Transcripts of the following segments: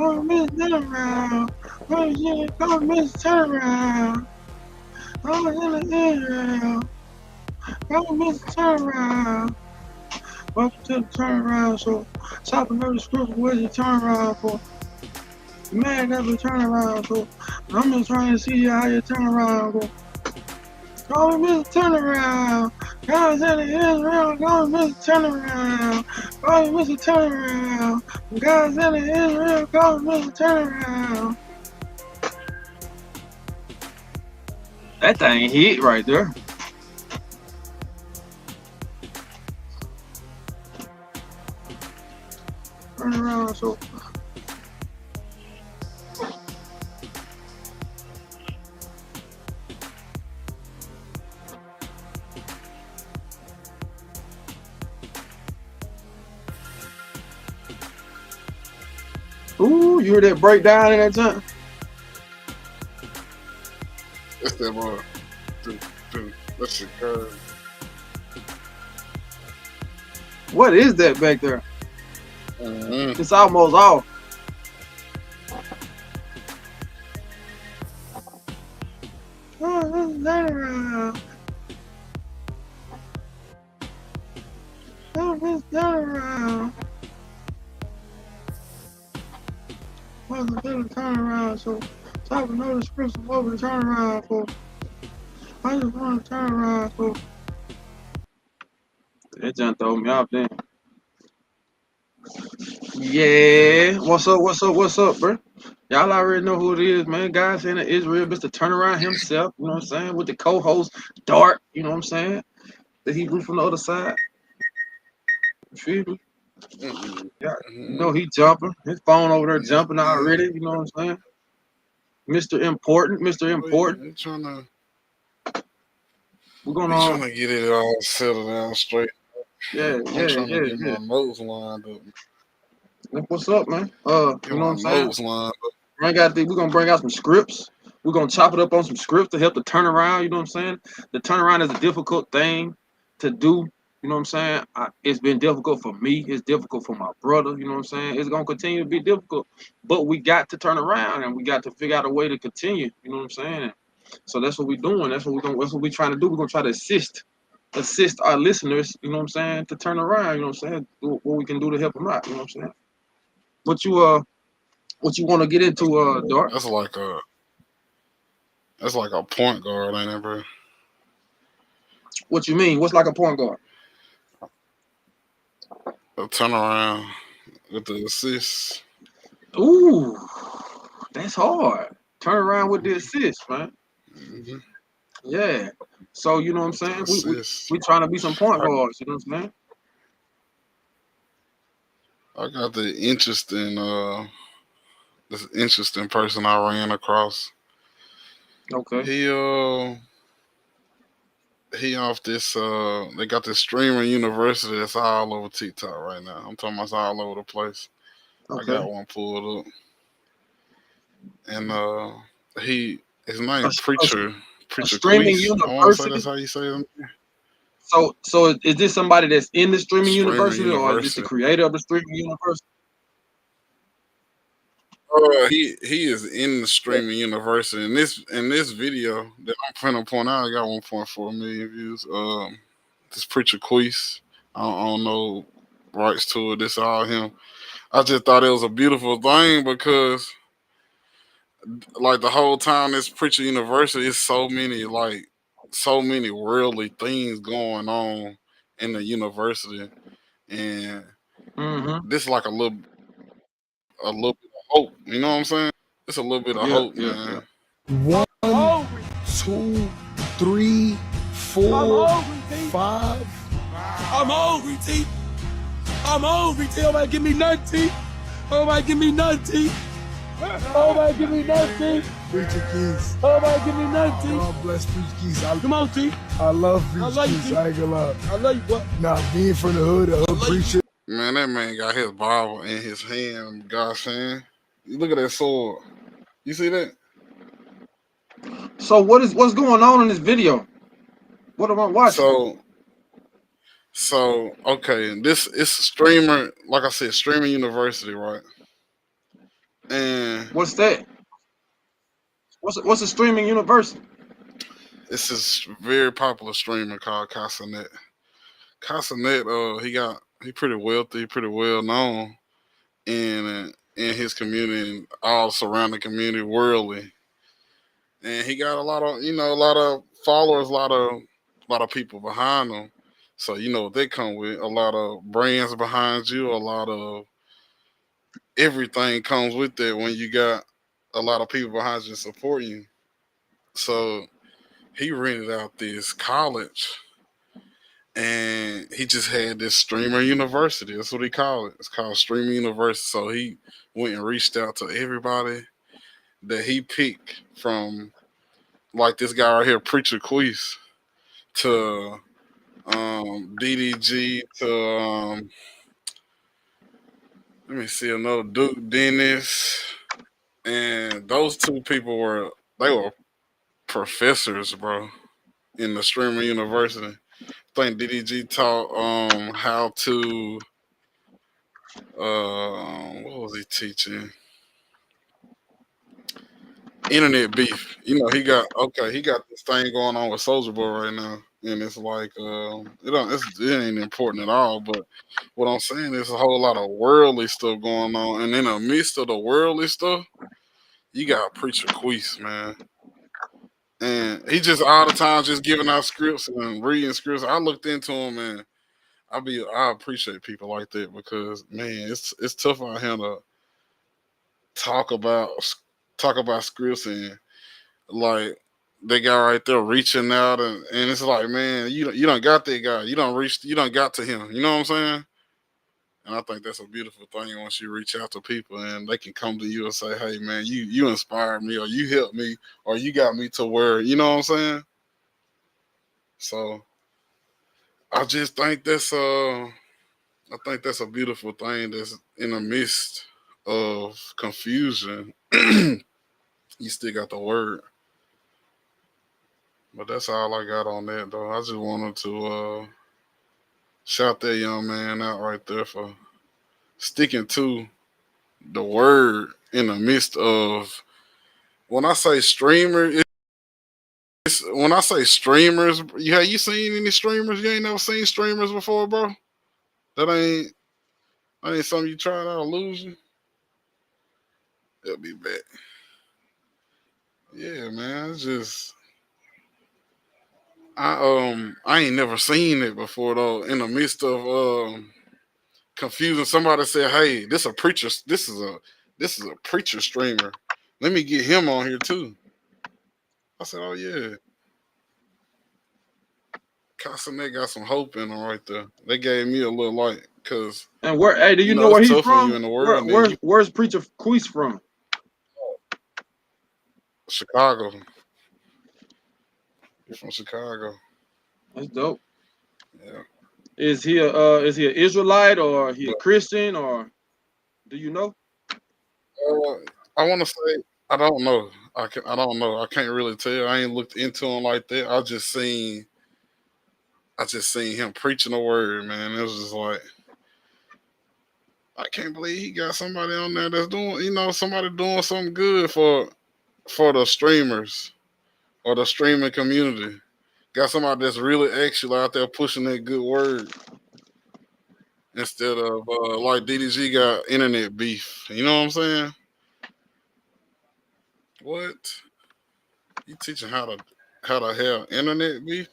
Oh, Miss Turnaround. Oh, yeah, oh, Miss Turnaround. Oh, Israel. Oh, Miss Turnaround. Welcome to the turnaround. So, stop another script. Where's the turnaround for? The man never turn around. So, I'm just trying to see how you turn around. Go. Call me Mr. Turnaround. God said it is real. Call me Mr. Turnaround. Call me Mr. Turnaround. God said it is real. Call me Mr. Turnaround. That thing hit right there. Turn around. So. Ooh, you hear that breakdown in that time? That's that boy. That shit crazy. What is that back there? Mm-hmm. It's almost off. Oh, turn around. Oh, turn around. Welcome to the turnaround. So, stop another script. Over the turnaround for. I just want to turn around. So. That just throw me off then. Yeah. What's up, bro? Y'all already know who it is, man. Guys in Israel, Mr. Turnaround himself, you know what I'm saying? With the co-host, Dart, you know what I'm saying? The Hebrew from the other side. You feel me? Yeah, you know he jumping. His phone over there jumping already, you know what I'm saying? Mr. Important, Mr. Important. They trying to We're gonna get it all settled down straight. yeah. Get my notes lined up. What's up, man? Get You know what my I'm saying? notes lined up. We're gonna bring out some scripts. We're gonna chop it up on some scripts to help the turnaround. You know what I'm saying? The turnaround is a difficult thing to do. You know what I'm saying? It's been difficult for me. It's difficult for my brother. You know what I'm saying? It's gonna continue to be difficult, but we got to turn around and we got to figure out a way to continue. You know what I'm saying? So that's what we're doing. That's what we're trying to do. We're gonna try to assist our listeners. You know what I'm saying? To turn around. You know what I'm saying? Do what we can do to help them out. You know what I'm saying? What you want to get into, Dart? That's like a point guard, ain't it, bro? What you mean? What's like a point guard? A turnaround with the assists. Ooh, that's hard. Turn around with the assist, man. Mm-hmm. Yeah. So you know what I'm With the saying? assists. We trying to be some point guards. You know what I'm saying? I got this interesting person I ran across. Okay. He off this they got this streaming university that's all over TikTok right now. I'm talking about it's all over the place. I Okay. got one pulled up. And his name A Preacher streaming Queese. I wanna say university. that's how you say it. So is this somebody that's in the streaming Streaming university, or is this the university. creator of the streaming university? He is in the streaming university. In this video that I'm finna point out, I got 1.4 million views. This Preacher Queese. I don't know rights to it. This all him. I just thought it was a beautiful thing because like the whole time this Preacher University is so many worldly things going on in the university, and Mm-hmm. this like a little bit of hope. You know what I'm saying? It's a little bit of Yeah, hope, yeah, yeah. man. 1, 2, 3, 4, 5. I'm hungry, T. I'm hungry, T. Oh, give me nothing, T. Oh, give me nothing, T. Oh, give me nothing. Preacher Keys. Oh, give me nothing, T. God bless Preacher Keys. Come on, T. I love Preacher Keys. I ain't gonna lie. I love you, what? Nah, being from the hood preacher. Man, that man got his Bible in his hand, Godshand. You look at that sword. You see that? So what's going on in this video? What am I watching? So okay, this it's a streamer, like I said, streaming university, right? And What's that? What's a streaming university? it's this very popular streamer called Casanet. Casanet, he pretty wealthy, pretty well known in his community and all surrounding community worldly. And he got a lot of a lot of followers, a lot of people behind him. So you know what they come with, a lot of brands behind you, a lot of everything comes with it when you got a lot of people behind you supporting you. So he rented out this college and he just had this streamer university. That's what he called it. It's called Streamer University. So he went and reached out to everybody that he picked from, like this guy right here, Preacher Queese, to DDG, to let me see, another Duke Dennis, and those two people were professors, bro, in the Streamer University. I think DDG taught how to what was he teaching? Internet beef. You know, he got this thing going on with Soldier Boy right now, and it's like it ain't important at all. But what I'm saying is a whole lot of worldly stuff going on, and in the midst of the worldly stuff, you got Preacher Queese, man, and he just all the time just giving out scripts and reading scripts. I looked into him, and I appreciate people like that because man, it's tough out here to talk about talk about scripts and like they got right there reaching out and it's like man you don't got that guy you don't got to him, you know what I'm saying. And I think that's a beautiful thing once you reach out to people and they can come to you and say, hey man, you inspired me or you helped me or you got me to where, you know what I'm saying. So I just think that's a beautiful thing that's in the midst of confusion. You still got the word. But that's all I got on that, though. I just wanted to shout that young man out right there for sticking to the word in the midst of when I say streamer. When I say streamers, have you seen any streamers? You ain't never seen streamers before, bro. That ain't something you tried out illusion. It'll be back. Yeah, man. It's just I ain't never seen it before though. In the midst of confusing, somebody said, "Hey, this a preacher. This is a preacher streamer. Let me get him on here too." I said, "Oh yeah." Casanet got some hope in them right there. They gave me a little light because And where? Hey, do you know it's where he's tough when you from? in the world. Where's Preacher Queese from? Chicago. He's from Chicago. That's dope. Yeah. Is he an Israelite or he a Christian or do you know? I want to say I don't know. I don't know. I can't really tell. I ain't looked into him like that. I just seen him preaching the word, man. It was just like I can't believe he got somebody on there that's doing, somebody doing something good for the streamers or the streaming community. Got somebody that's really actually out there pushing that good word instead of like DDG got internet beef. You know what I'm saying? What? You teaching how to have internet beef?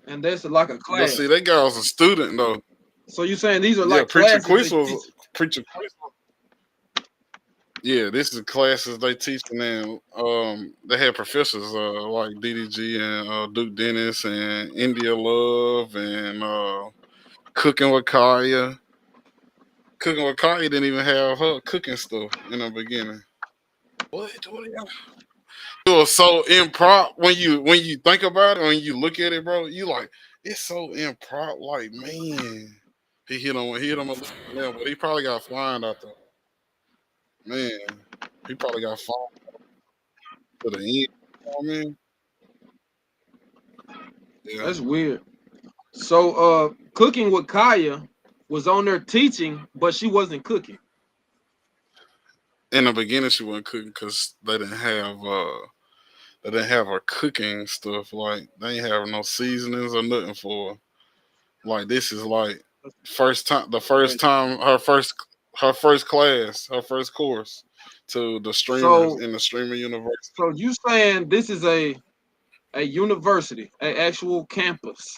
And that's like a But class. see, that guy was a student though. So you saying these are Yeah, like classes they teach? Preacher Queese. Yeah, this is classes they teaching and they had professors like DDG and Duke Dennis and India Love and Cooking with Kaya. Cooking with Kaya didn't even have her cooking stuff in the beginning. What? It was so improp when you think about it, when you look at it, bro. You like it's so improp. Like man, he hit him a little nail, but he probably got fined out there. Man, he probably got fined to the end. You know what I mean? Yeah. That's weird. So Cooking with Kaya was on there teaching, but she wasn't cooking. in the beginning she wasn't cooking because they didn't have her cooking stuff. Like they ain't have no seasonings or nothing for her. Like this is like the first time her first class, her first course to the streamers So in the streamer university. so you saying this is a university, an actual campus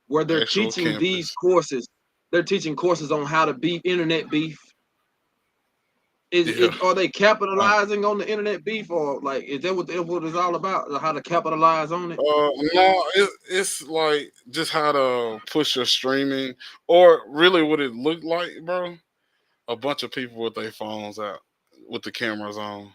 where they're Actual teaching these campus. courses. They're teaching courses on how to beat internet beef. Yeah. Are they Uh, capitalizing on the internet beef, or like is that what it's all about? How to capitalize on it? no, it's like just how to push your streaming, or really what it looked like, bro. A bunch of people with their phones out, with the cameras on,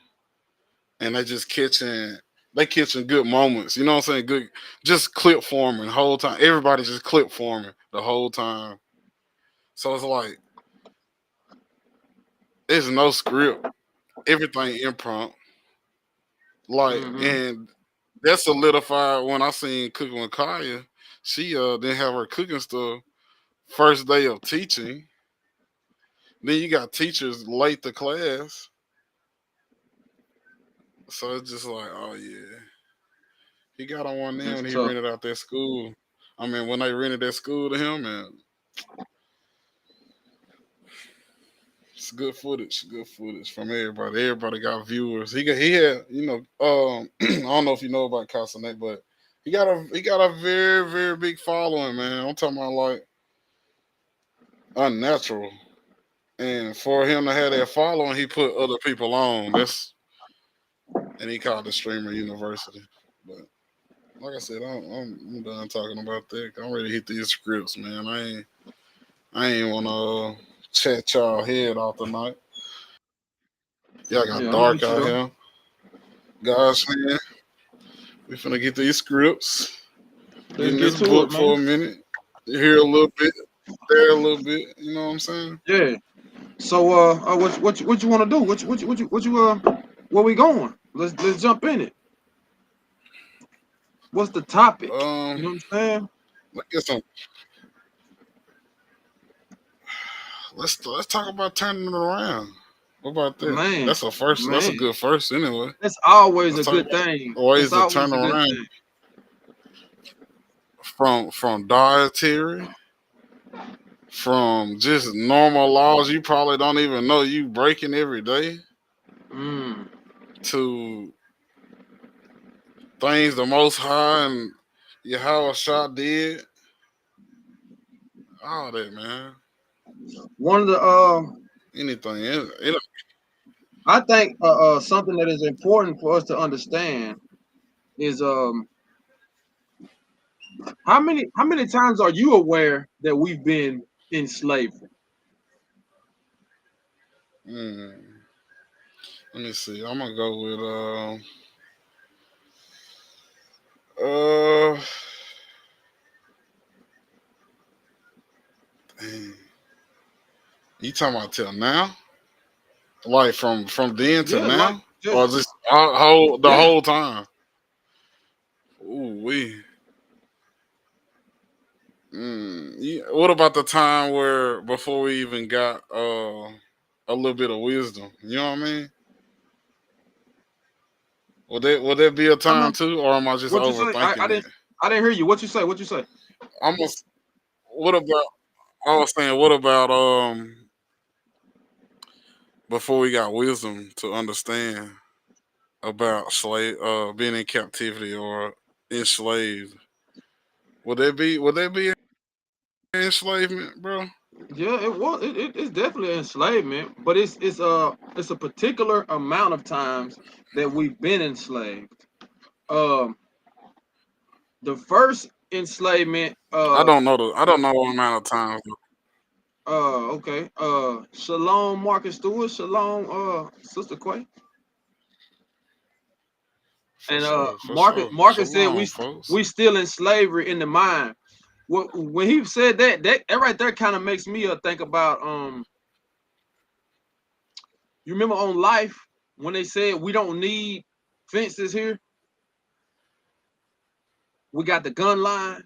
and they catching good moments. You know what I'm saying? Good, just clip forming the whole time. Everybody just clip forming the whole time. So it's like there's no script. Everything impromptu. Like, Mm-hmm. and that solidified when I seen Cooking with Kaya. She didn't have her cooking stuff first day of teaching. Then you got teachers late to class. So it's just like, oh yeah. He got on one there That's when he tough. rented out that school. I mean, when they rented that school to him, and it's good footage from everybody. Everybody got viewers. He had, I don't know if you know about Castanet, but he got a very very big following, man. I'm talking about like unnatural. And for him to have that following, he put other people on. And he called the streamer university. But like I said, I'm done talking about that. I'm ready to hit these scripts, man. I ain't wanna chat y'all head off tonight. Y'all got Yeah, I'm dark with you out though. here. Guys, man, we finna get these scripts. Get Let's in get this to it, book man. for a minute. Here a little bit, there a little bit. You know what I'm saying? Yeah. So what you want to do? Where we going? Let's jump in it. What's the topic? You know Um, what I'm saying? let's get some. Let's talk about turning it around. What about that? Man, That's a first. That's a man, good first anyway. that's always Let's a talk good about thing. That's ways to always turn a good around thing. from dietary, from just normal laws you probably don't even know you breaking every day, Mm. to things the Most High and Yahweh Shah did. All that, man. One of the Anything. I think something that is important for us to understand is how many times are you aware that we've been in slavery? mm, let me see. I'm gonna go with uh. Dang. You talking about till now? Like from then to Yeah, like now, or just just the yeah. whole time? Ooh we. Yeah. What about the time where before we even got a little bit of wisdom? You know what I mean? Would that be a I time know too, or am I just what you say. I overthinking it? didn't hear you. What you say? What you say? Almost. What about? I was saying, what about before we got wisdom to understand about being in captivity or enslaved? Would that be enslavement, bro? Yeah, it was. It's definitely enslavement, but it's a particular amount of times that we've been enslaved. Um, the first enslavement. I don't know the amount of times. Okay. Shalom, Marcus Stewart. Shalom, Sister Quay. And For Marcus sure. Marcus said Shalom, folks. we still in slavery in the mind. When he said that right there kind of makes me think about you remember on Life when they said we don't need fences here, we got the gun line.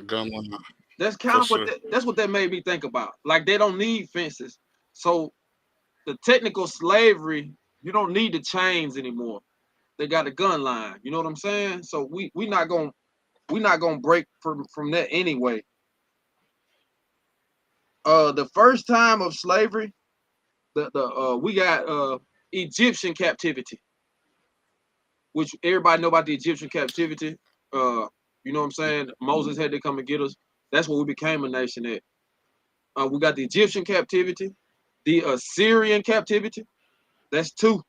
Gun line, That's kind for of sure. that's what that made me think about. Like they don't need fences, so the technical slavery, you don't need the chains anymore. They got a gun line. You know what I'm saying? So we not gonna break from that anyway. The first time of slavery, the we got Egyptian captivity, which everybody know about the Egyptian captivity. You know what I'm saying? Moses had to come and get us. That's where we became a nation at. We got the Egyptian captivity, the Assyrian captivity. That's 2.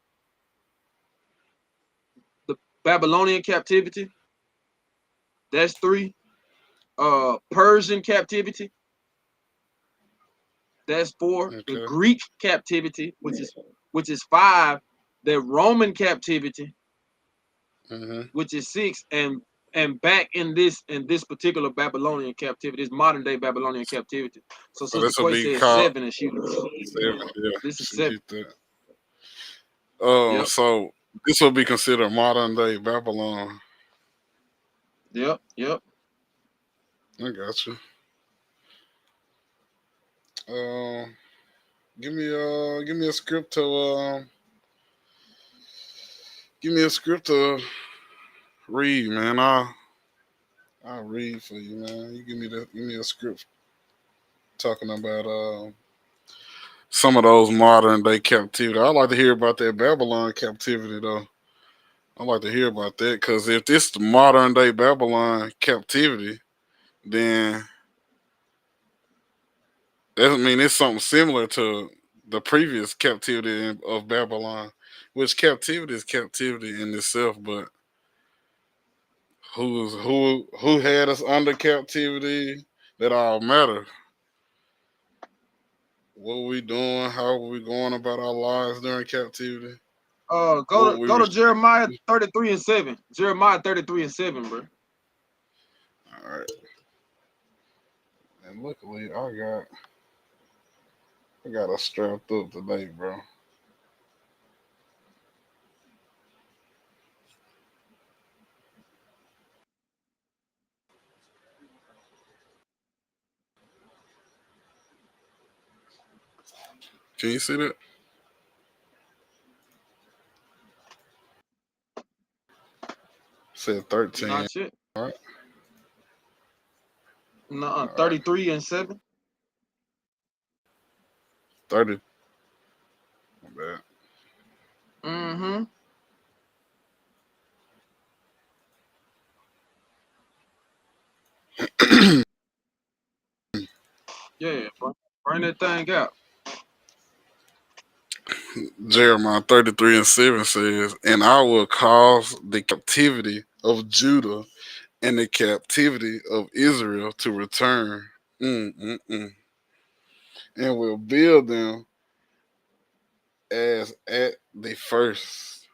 The Babylonian captivity. That's 3. Persian captivity. That's 4. The Okay. Greek captivity, which is 5. The Roman captivity, which is 6, and back in this particular Babylonian captivity, this modern day Babylonian captivity. So So Sister this will Quay be said called 7, and she was 7. Yeah, this is she 7. get that. Yep, So this will be considered modern day Babylon. yep. I got you. Um, give me a script to give me a script to read, man. I'll read for you, man. You give me a script talking about some of those modern day captivity. I like to hear about that Babylon captivity though. I like to hear about that because if this the modern day Babylon captivity, then that mean it's something similar to the previous captivity of Babylon, which captivity is captivity in itself. But who had us under captivity? That all matter. What we doing? How we going about our lives during captivity? What we Go to res- Jeremiah 33 and 7. Jeremiah 33 and 7, bro. all right. And luckily, I got us strapped up today, bro. Can you see that? Said 13. Not yet. All right. No, All right. 33 and 7. 30. My bad. Mm-hmm. Yeah, bro. Bring that thing out. Jeremiah 33 and 7 says, and I will cause the captivity of Judah and the captivity of Israel to return, and will build them as at the first.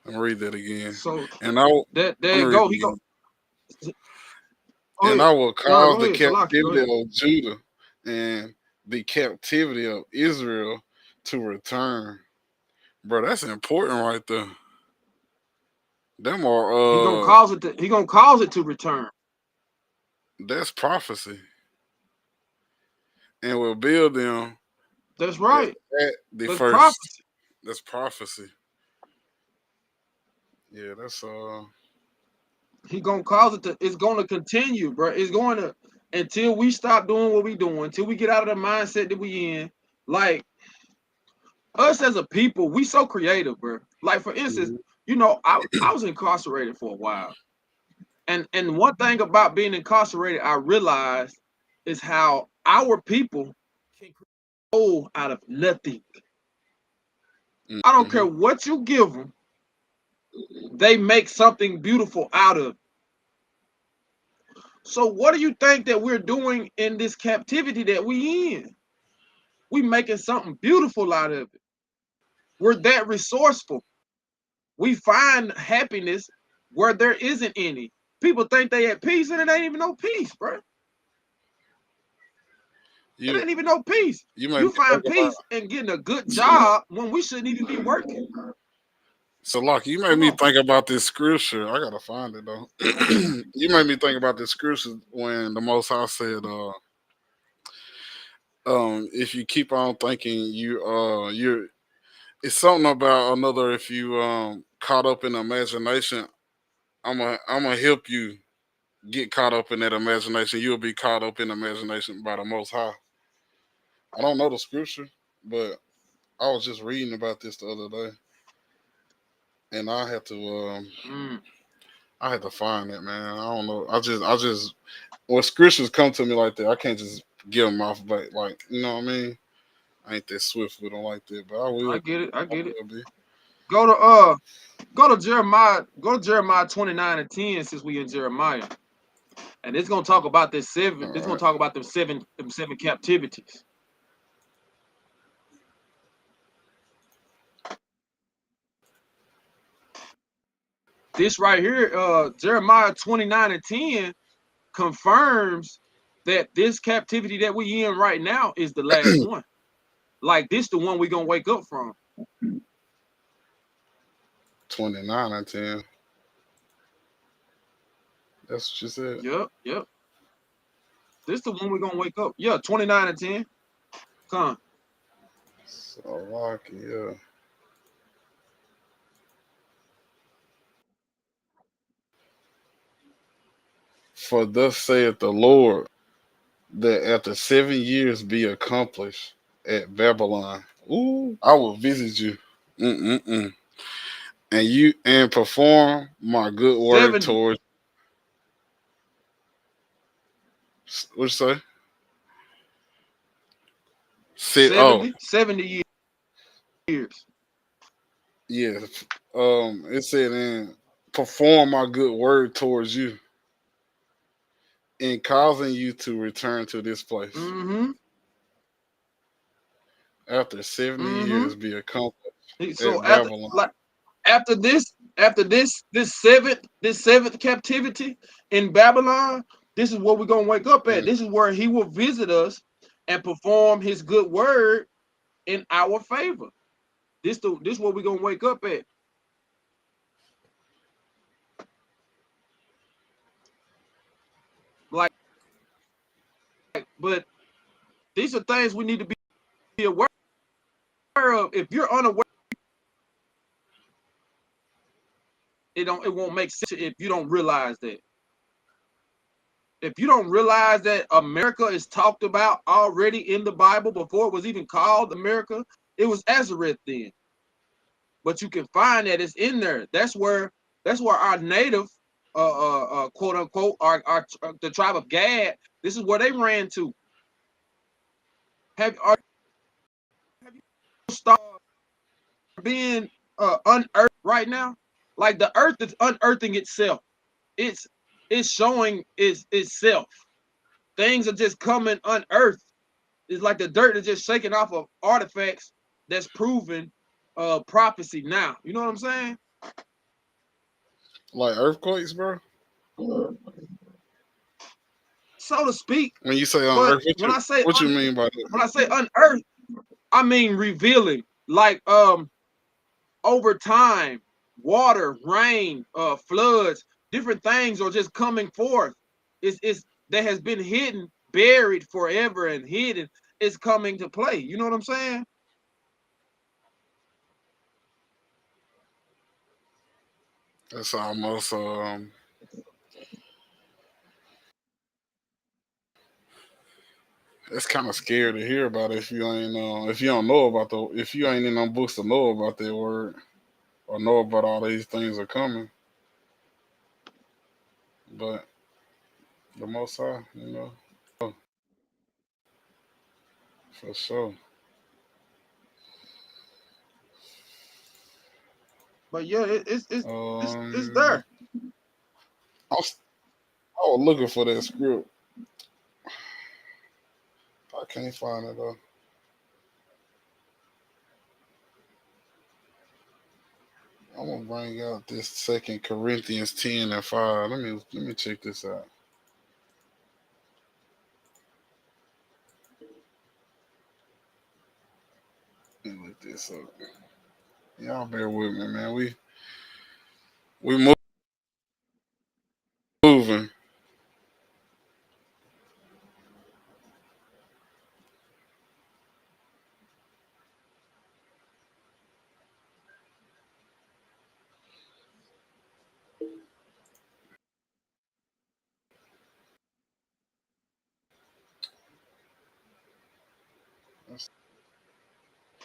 I'm gonna read that again. So And I will, that there I'm you gonna read go. it He go. again. Go And ahead. I will No, cause go the ahead, Salaki. Go captivity ahead. of Judah and the captivity of Israel to return. Bro, that's important right there. Them He gonna are cause it to. He gonna cause it to return. that's prophecy. And will build them That's as right. at the That's first. prophecy. That's prophecy. Yeah, that's He gonna cause it to. It's gonna continue, bro. It's going to until we stop doing what we doing. Until we get out of the mindset that we in. Like us as a people, we so creative, bro. Like for instance, Mhm. I was incarcerated for a while. And one thing about being incarcerated, I realized is how our people can create gold out of nothing. I don't care Mhm. what you give them, they make something beautiful out of it. So what do you think that we're doing in this captivity that we in? We making something beautiful out of it. We're that resourceful. We find happiness where there isn't any. People think they at peace and it ain't even no peace, bro. It You ain't even no peace. you made You me think find about peace in getting a good job when we shouldn't even be working. so Lock, you made Come me on. think about this scripture. I gotta find it though. You made me think about this scripture when the Most High said, If you keep on thinking you're it's something about another. If you caught up in imagination, I'm gonna help you get caught up in that imagination. You'll be caught up in imagination by the Most High. I don't know the scripture, but I was just reading about this the other day, and I had to find it, man. I don't know. I just when scriptures come to me like that, I can't just give them off, but like you know what I mean. I ain't that swift with them like that, but I I will. get it. I I get it. will be. Go to go to Jeremiah. Go to Jeremiah 29:10 since we in Jeremiah, and it's gonna talk about this seven. All It's gonna right. talk about them seven captivities. This right here, Jeremiah 29:10 confirms that this captivity that we in right now is the last one. Like this, the one we gonna wake up from. 29 and 10. That's what you said. Yep, yep. This the one we gonna wake up. Yeah, 29:10. Come on. So lucky, yeah. For thus saith the Lord, that after 7 years be accomplished at Babylon, ooh, I will visit you. Mm-mm-mm. And you and perform my good word 70, towards what you say? Sit 70 years. yeah. It said and perform my good word towards you in causing you to return to this place. Mm-hmm. After 70 Mm-hmm. years be accomplished So at Babylon. after this seventh captivity in Babylon, this is what we're gonna wake up at. Mm. This is where he will visit us and perform his good word in our favor. This what we're gonna wake up at. Like, but these are things we need to be aware of. If you're unaware, it won't make sense if you don't realize that. If you don't realize that America is talked about already in the Bible before it was even called America, it was Nazareth then. But you can find that it's in there. That's where our native, quote unquote, our the tribe of Gad. This is where they ran to. Have you started being unearthed right now? Like the earth is unearthing itself. It's it's showing itself. Things are just coming unearthed. It's like the dirt is just shaking off of artifacts that's proven prophecy now. You know what I'm saying? Like earthquakes, bro. So to speak. When you say on But earth, what you mean by that? when I say unearthed, I mean revealing. Like over time, water, rain, floods, different things are just coming forth. It's that has been hidden, buried forever and hidden. It's coming to play. You know what I'm saying? That's almost it's kind of scary to hear about if you ain't if you don't know about the if you ain't in no books to know about that word or know about all these things are coming. But the Most High, for sure. But yeah, it's Um, there. I was, I was looking for that script. I can't find it though. I'm gonna bring out this Second Corinthians 10:5. Let me check this out. Let me look this up. Y'all bear with me, man. We moving.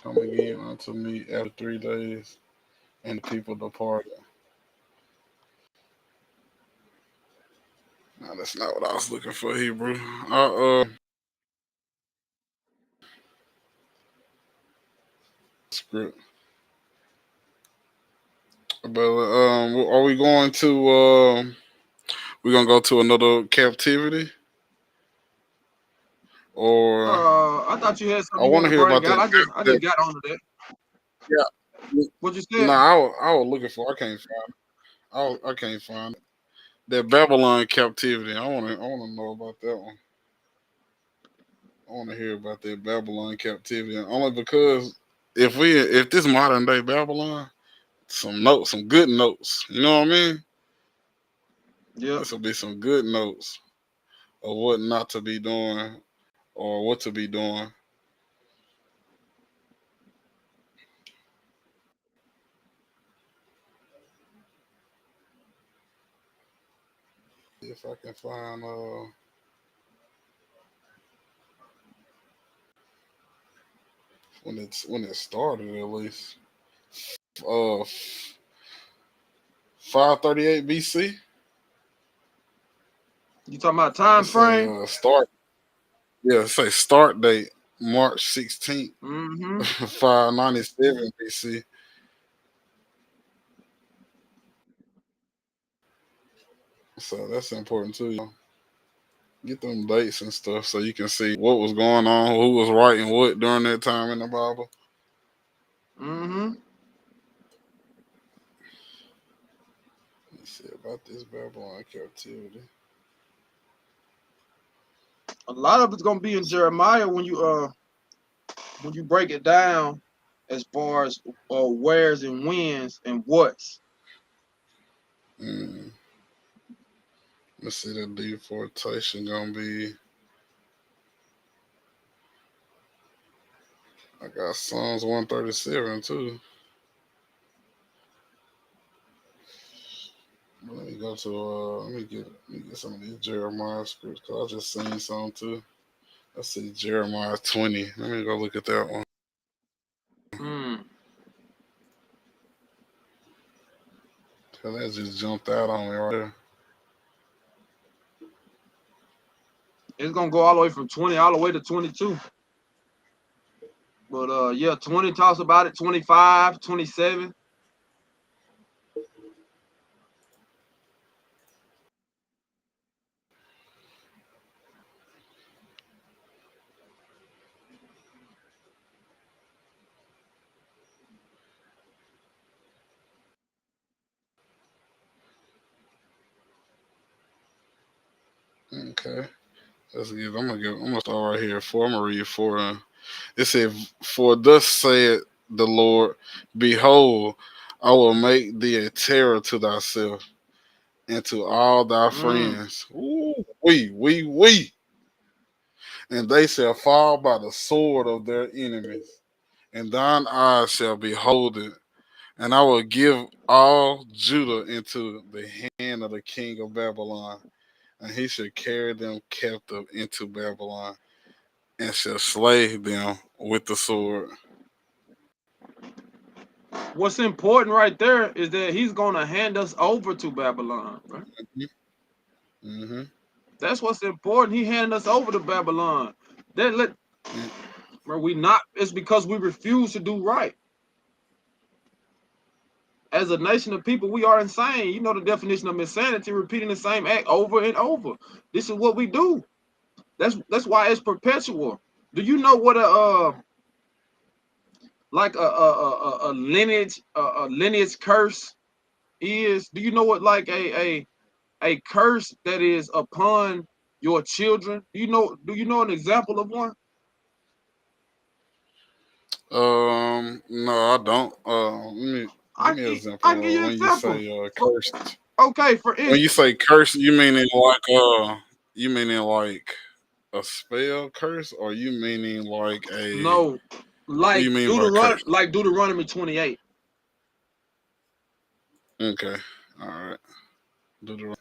come again unto me after 3 days, and the people departed. No, that's not what I was looking for, Hebrew. Script. But are we going to? We're gonna go to another captivity, or I thought you had I something you want want to to hear bring about out. that. I just got onto that. Yeah. What you No, said? I was looking for. I can't find. I can't find it. That Babylon captivity. I want to know about that one. I want to hear about that Babylon captivity, only because if this modern day Babylon, some notes, some good notes. You know what I mean? Yep. This will be some good notes of what not to be doing or what to be doing. If I can find when it started at least 538 BC. You talking about time It say frame? start. Yeah, it say start date March 16th, Mm-hmm. 597 BC. So that's important too. Get them dates and stuff so you can see what was going on, who was writing what during that time in the Bible. Mm-hmm. Let's see about this Babylon captivity. A lot of it's gonna be in Jeremiah when you break it down as far as where's and when's and what's. Mm. Let's see the deportation gonna be. I got Psalms 137 too. Let me go to let me get some of these Jeremiah scripts because I just seen some too. Let's see Jeremiah 20. Let me go look at that one. Mm. Cause that just jumped out on me right there. It's gonna go all the way from 20 all the way to 22. But yeah, 20 talks about it, 25, 27. Okay. Let's get. I'm gonna start right here. I'm gonna read four. It said, "For thus saith the Lord, Behold, I will make thee a terror to thyself and to all thy Mm. friends. Ooh, we, and they shall fall by the sword of their enemies, and thine eyes shall behold it. And I will give all Judah into the hand of the king of Babylon, and he shall carry them captive into Babylon, and shall slay them with the sword." What's important right there is that he's gonna hand us over to Babylon, right? Mm-hmm. That's what's important. He handed us over to Babylon. That let Mm-hmm. where we not. It's because we refuse to do right. As a nation of people, we are insane. You know the definition of insanity: repeating the same act over and over. This is what we do. That's why it's perpetual. Do you know what like a lineage curse is? Do you know what like a curse that is upon your children? Do you know an example of one? No, I don't. Give me an I can give example. you an When you example. say For, cursed, okay, for when you instance, say curse, you meaning like a spell curse, or you meaning like a no, what do you mean by curse? Like Deuteronomy 28. Okay, all right. Deuteronomy.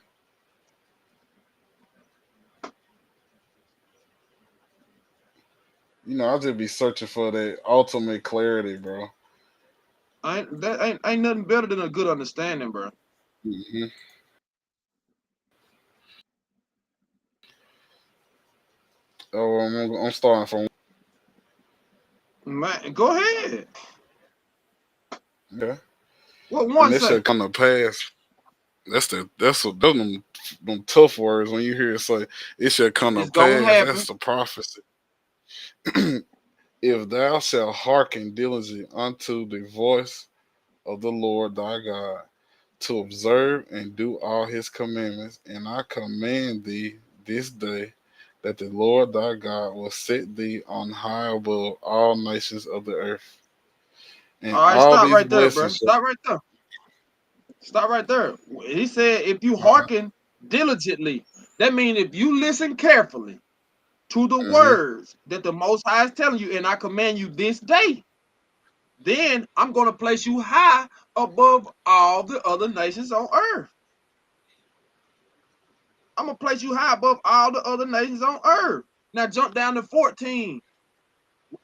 I just be searching for that ultimate clarity, bro. Ain't nothing better than a good understanding, bro. Hmm. Oh, I'm starting from. Man, go ahead. Yeah, What and one this say? shall come to pass. Those them tough words when you hear it say it shall come to It's gonna pass. happen. That's the prophecy. If thou shalt hearken diligently unto the voice of the Lord thy God, to observe and do all his commandments, and I command thee this day that the Lord thy God will set thee on high above all nations of the earth, and All right, all stop these right there, bro. blessings shall. Stop right there. Stop right there. He said, if you Uh-huh. hearken diligently, that means if you listen carefully to the Hmm. words that the Most High is telling you, and I command you this day, then I'm going to place you high above all the other nations on earth. I'm going to place you high above all the other nations on earth. Now jump down to 14.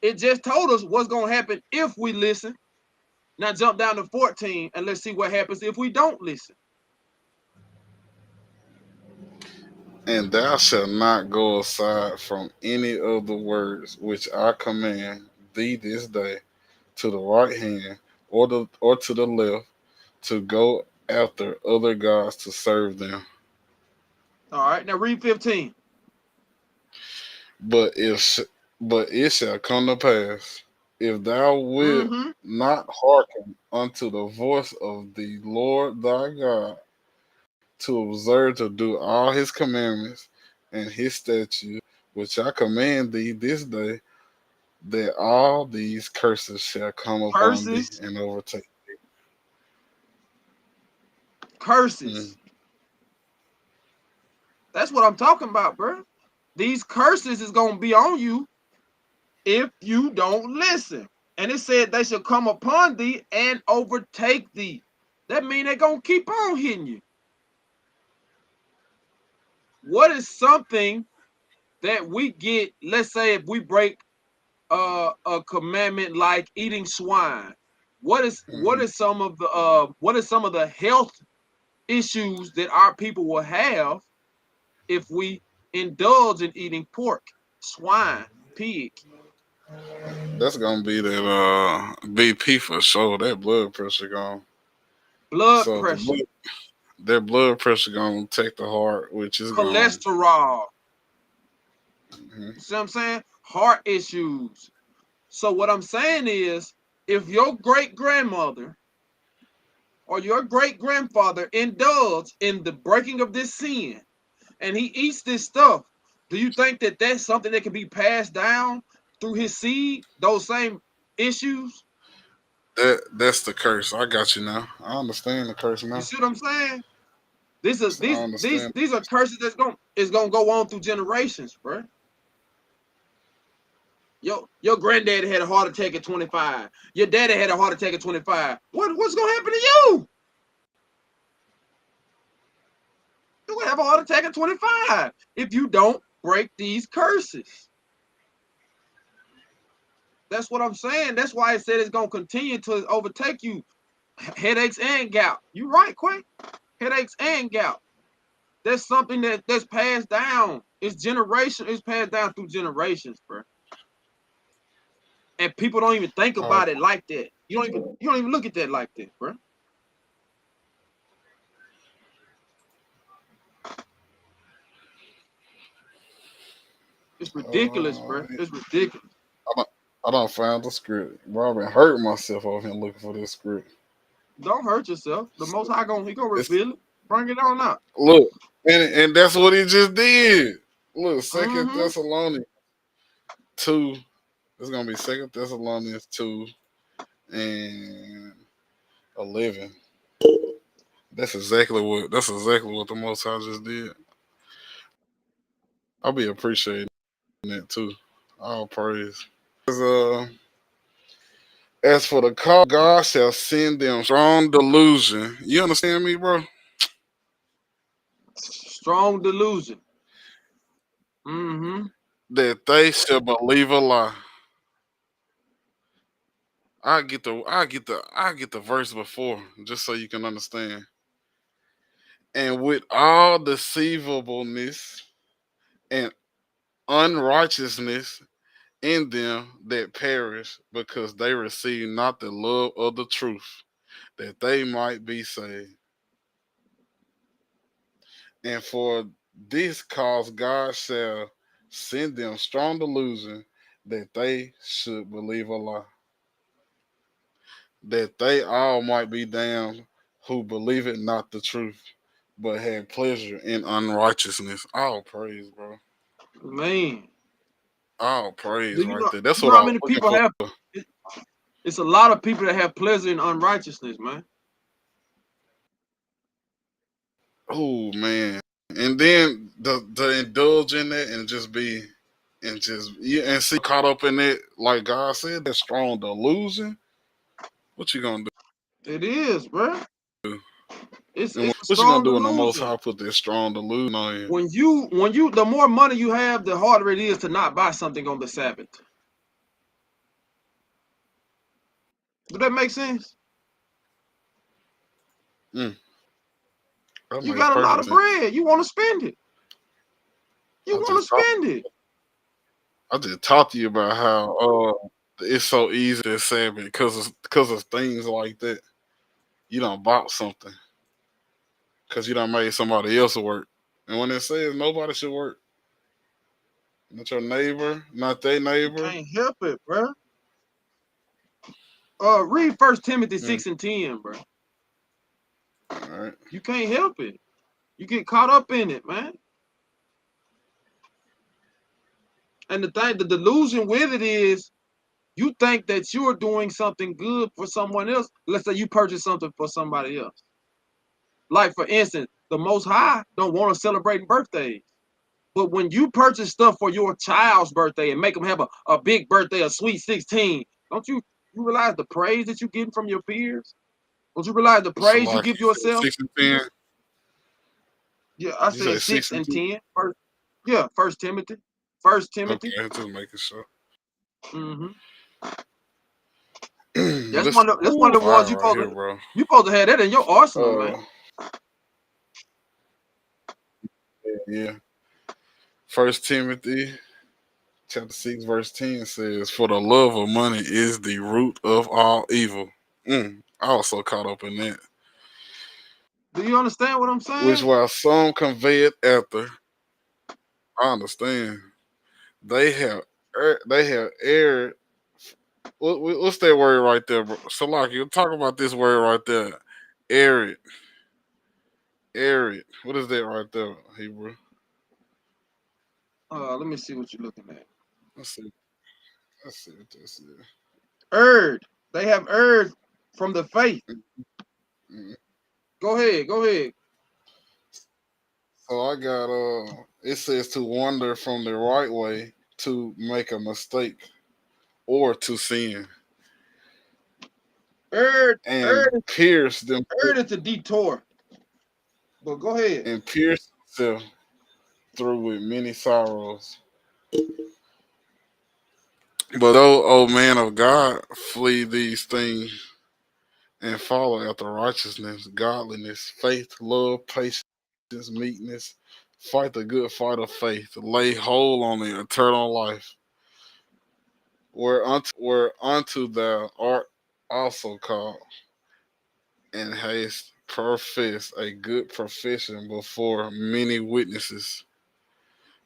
It just told us what's going to happen if we listen. Now jump down to 14 and let's see what happens if we don't listen. And thou shalt not go aside from any of the words which I command thee this day, to the right hand or to the left, to go after other gods to serve them. All right, now read 15. But if but it shall come to pass, if thou wilt Mm-hmm. not hearken unto the voice of the Lord thy God, to observe to do all his commandments and his statutes, which I command thee this day, that all these curses shall come upon thee Curses, and overtake thee. curses. That's what I'm talking about, bro. These curses is gonna be on you if you don't listen. And it said they shall come upon thee and overtake thee. That means they're gonna keep on hitting you. What is something that we get? Let's say if we break a commandment like eating swine, what Mm-hmm. is some of the health issues that our people will have if we indulge in eating pork, swine, pig? That's gonna be that BP for sure. That blood pressure gone. Blood So pressure, their blood pressure gonna take the heart, which is gone. cholesterol. Hmm. You see what I'm saying? Heart issues. So what I'm saying is, if your great grandmother or your great grandfather indulged in the breaking of this sin, and he eats this stuff, do you think that that's something that can be passed down through his seed? Those same issues. That's the curse. I got you now. I understand the curse You now. see what I'm saying? These are I these these understand. these are curses that's gonna go on through generations, bro. Your granddaddy had a heart attack at 25. Your daddy had a heart attack at 25. What's gonna happen to you? You're gonna have a heart attack at 25 if you don't break these curses. That's what I'm saying. That's why it said it's gonna continue to overtake you. Headaches and gout. You right, Quay? Headaches and gout. That's something that's passed down. It's passed down through generations, bro. And people don't even think Uh, about it like that. You don't even look at that like that, bro. It's ridiculous, bro. I It's ridiculous. don't, I don't find the script. Bro, I've been hurting myself over here looking for this script. Don't hurt yourself. The Most High he gonna It's reveal it. Bring it on out. look, and that's what he just did. Look, Second Mm-hmm. Thessalonians 2. It's gonna be Second Thessalonians 2 and 11. That's exactly what the Most High just did. I'll be appreciating that too. All praise. As for the call, God shall send them strong delusion. You understand me, bro? Strong delusion. Mm-hmm. That they shall believe a lie. I get the verse before just so you can understand. And with all deceivableness and unrighteousness in them that perish, because they receive not the love of the truth, that they might be saved. And for this cause God shall send them strong delusion, that they should believe a lie, that they all might be damned who believe it not the truth, but had pleasure in unrighteousness. All praise, bro. Man, All do praise you right know? there. That's You know what I how was many looking people for. have? It's a lot of people that have pleasure in unrighteousness, man. Oh man. And then the indulge in that and just be and just yeah and see caught up in it, like God said, that strong delusion. What you gonna It is, bro. do? It's And a what you gonna strong do when the Most delusion. High put that strong delusion on you? The more money you have, the harder it is to not buy something on the Sabbath. Does that make sense? Mm, that You makes got a lot perfect of sense. bread. You want to spend it. You I want to just talked. spend it. I just talked to you about how it's so easy to say because of things like that. You don't bought something because you don't made somebody else work. And when it says nobody should work, not your neighbor, not their You neighbor. can't help it, bro. Read First Timothy Mm, 6:10, bro. all right. You can't help it. You get caught up in it, man. And the delusion with it is you think that you're doing something good for someone else. Let's say you purchase something for somebody else. Like for instance, the Most High don't want to celebrate birthdays. But when you purchase stuff for your child's birthday and make them have a big birthday, a sweet 16, don't you realize the praise that you're getting from your peers? Don't you realize the So praise you like give you said, yourself? 6 and 10. Yeah, I You said say 6 6 and and 10. 10. Yeah, First Timothy. First Timothy. Okay, just making sure. hmm This That's one of the ones fire right here, bro. you supposed to have that in your arsenal, man. Uh, yeah. First Timothy chapter 6 verse 10 says, "For the love of money is the root of all evil." I also caught up in that. Do you understand what I'm Which saying? while some convey it after, I understand they have erred. What's that word right there, bro? So like you talk about this word right there, arid, arid. What is that right there, Hebrew? Let me see what you're looking at. Let's see. Let's see what this is. Erred. They have erred from the faith. Mm. Go ahead. Go ahead. So I got it says to wander from the right way, to make a mistake, or to sin, Erred. and Erred. pierce them Erred is a detour. But go ahead. and pierce himself through with many sorrows. But O man of God, flee these things and follow after righteousness, godliness, faith, love, patience, meekness. Fight the good fight of faith. Lay hold on the eternal life, whereunto thou art also called, and hast professed a good profession before many witnesses.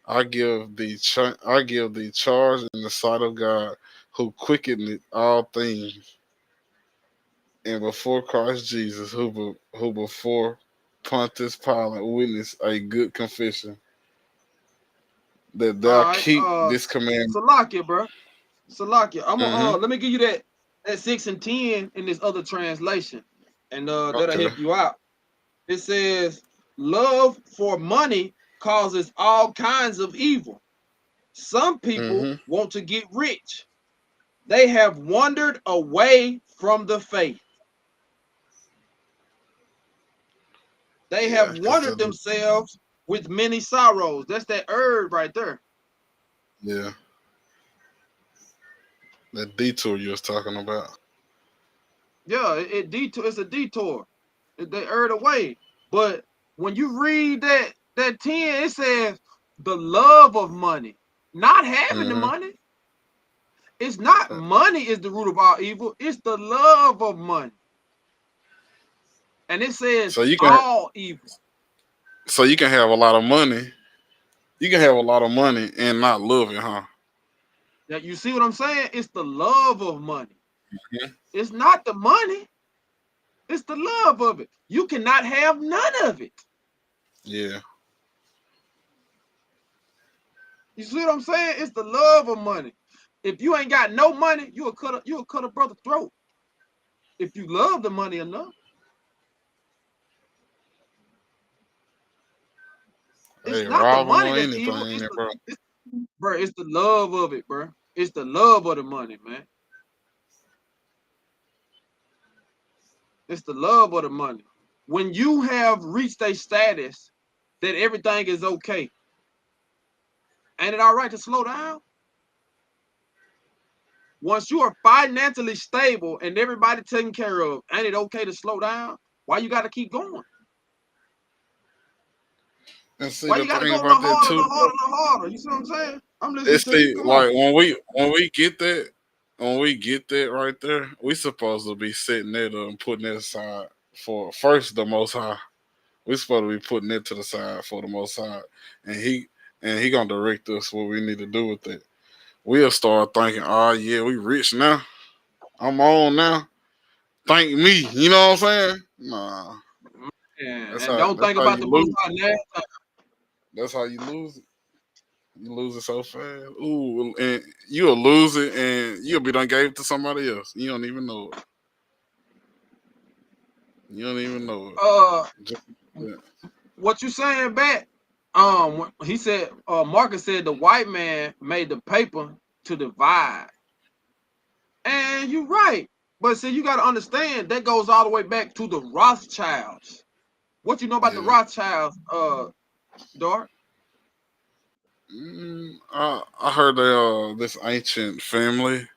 I give thee charge in the sight of God, who quickeneth all things, and before Christ Jesus, who before Pontius Pilate witnessed a good confession, that thou All right. keep this commandment. Salakia, bro. Salakia. I'm gonna Mm-hmm. let me give you that 6 and 10 in this other translation, and that'll Okay. help you out. It says, "Love for money causes all kinds of evil. Some people Mm-hmm. want to get rich. They have wandered away from the faith. They Yeah, have because wandered themselves with many sorrows." That's that herb right there. yeah, that detour you was talking about. Yeah, it detour. It's a detour. They erred away. But when you read that 10, it says the love of money, not having the Mm-hmm. money. It's not money is the root of all evil. It's the love of money. And it says So you can all evil. so you can have a lot of money. You can have a lot of money and not love it, huh? Now, you see what I'm saying? It's the love of money. Mm-hmm. It's not the money. It's the love of it. You cannot have none of it. Yeah. You see what I'm saying? It's the love of money. If you ain't got no money, you'll cut a brother's throat. If you love the money enough, it's Hey, not the rob them money or that's anything, evil. ain't it, bro? Bro, it's the love of it, bro. It's the love of the money, man. It's the love of the money. When you have reached a status that everything is okay, ain't it all right to slow down? Once you are financially stable and everybody taken care of, ain't it okay to slow down? Why you got to keep going? And see Why the you got to thing go a little about that harder, a too, little harder, a little harder? You see what I'm saying? I'm listening it's to you. the Come on. like when we get that right there, we supposed to be setting that up and putting that aside for first the Most High. We supposed to be putting it to the side for the Most High, and he gonna direct us what we need to do with it. We'll start thinking, oh yeah, we rich now. I'm on now. Thank me. You know what I'm saying? Nah, And don't that's think how about you the most lose. high now. That's how you lose it. You lose it so fast. Ooh, and you'll lose it, and you'll be done gave it to somebody else. You don't even know it. You don't even know it. Uh, Just, yeah. what you saying back? He said, Marcus said the white man made the paper to divide, and you're right. But see, you got to understand that goes all the way back to the Rothschilds. What you know about the Yeah. Rothschilds, Dart? I heard this ancient family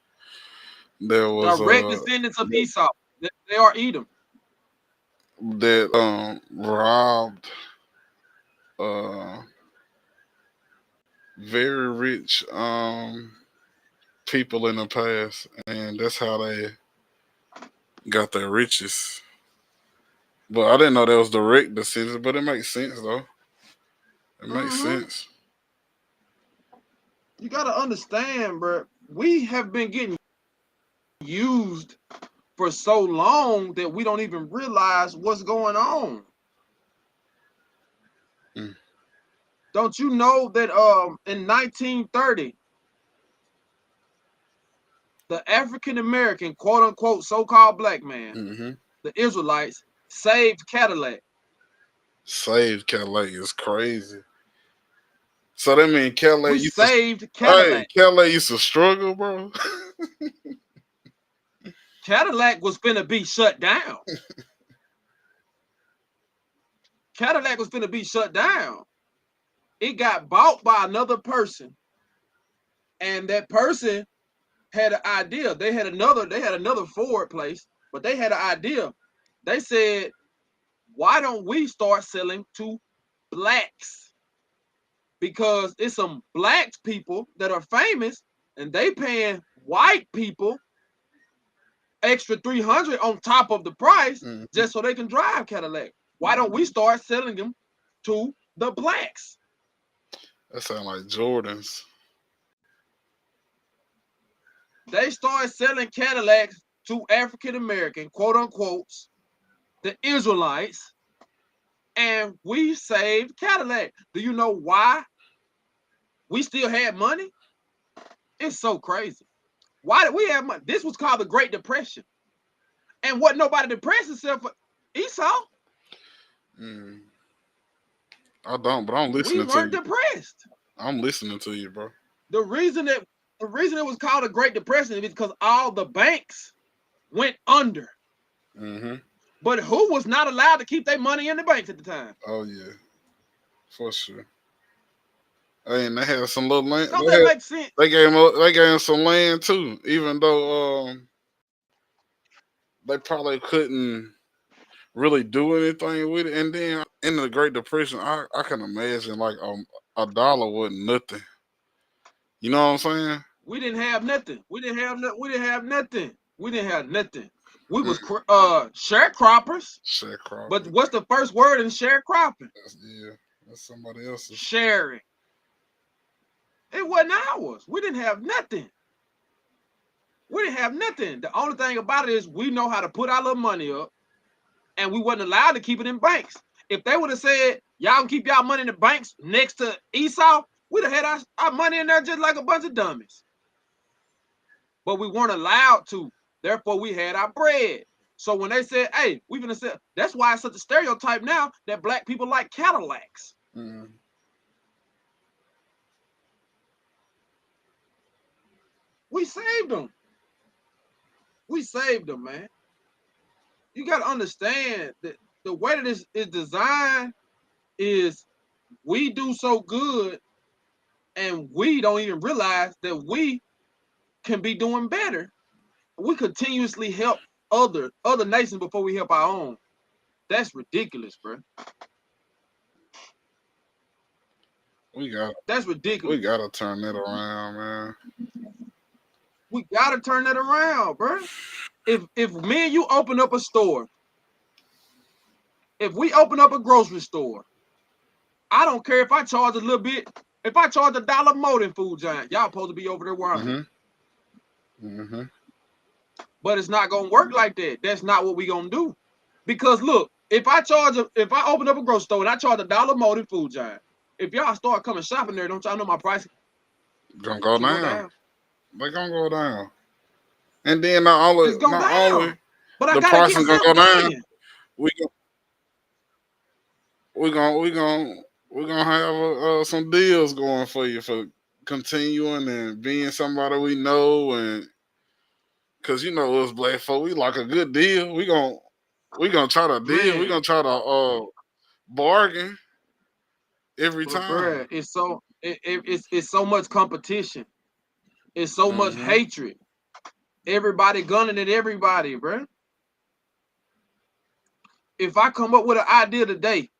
that was Direct descendants of Esau. They are Edom. that robbed uh very rich people in the past, and that's how they got their riches. But I didn't know that was direct descendants, but it makes sense though. It makes Mm-hmm. sense. You got to understand, bro. We have been getting used for so long that we don't even realize what's going on. Mm. Don't you know that in 1930, the African American quote unquote so-called black man, Mm-hmm. the Israelites, saved Cadillac. Save Cadillac is crazy. So that means Cadillac We used to. saved Hey, Cadillac. Cadillac used to struggle, bro. Cadillac was finna be shut down. Cadillac was finna be shut down. It got bought by another person, and that person had an idea. They had another Ford place, but they had an idea. They said, why don't we start selling to blacks? Because it's some black people that are famous and they paying white people extra 300 on top of the price Mm-hmm. just so they can drive Cadillac. Why don't we start selling them to the blacks? That sound like Jordans. They started selling Cadillacs to African American, quote unquote, the Israelites, and we saved Cadillac. Do you know why we still had money? It's so crazy. Why did we have money? This was called the Great Depression. And what nobody depressed itself for Esau. Mm. I don't, but I'm We listening to weren't you. depressed. I'm listening to you, bro. The reason that the reason it was called a Great Depression is because all the banks went under. Mm-hmm. But who was not allowed to keep their money in the banks at the time? Oh yeah, for sure. Hey, and they had some little land. Don't that make sense? They gave him some land too, even though they probably couldn't really do anything with it. And then in the Great Depression, I can imagine like a dollar wasn't nothing. You know what I'm saying? We didn't have nothing. We didn't have nothing. We didn't have nothing. We didn't have nothing. We was Mm, sharecroppers. But sharecropping. what's the first word in sharecropping? Yeah, that's somebody else's. Sharing. It wasn't ours. We didn't have nothing. We didn't have nothing. The only thing about it is we know how to put our little money up, and we wasn't allowed to keep it in banks. If they would have said, y'all can keep y'all money in the banks next to Esau, we'd have had our money in there just like a bunch of dummies. But we weren't allowed to. Therefore, we had our bread. So when they said, hey, we're going to say, that's why it's such a stereotype now that black people like Cadillacs. Mm. We saved them. We saved them, man. You got to understand that the way that this is designed is we do so good and we don't even realize that we can be doing better. We continuously help other nations before we help our own. That's ridiculous, bro. That's ridiculous. We gotta turn that around, man. We gotta turn that around, bro. If me and you open up a store, if we open up a grocery store, I don't care if I charge a little bit. If I charge $1 more than Food Giant, y'all supposed to be over there where I'm at. Mm-hmm. But it's not gonna work like that. That's not what we gonna do. Because look, if I open up a grocery store and I charge $1 more than Food Giant, if y'all start coming shopping there, don't y'all know my price Gonna go down. They gonna go down. And then not only but the price is gonna go down, we're gonna have some deals going for you for continuing and being somebody we know, and because you know us black folk, we like a good deal. We gonna try to deal. Man. We gonna try to bargain every time. Bruh, it's so much competition. It's so much hatred. Everybody gunning at everybody, bruh. If I come up with an idea today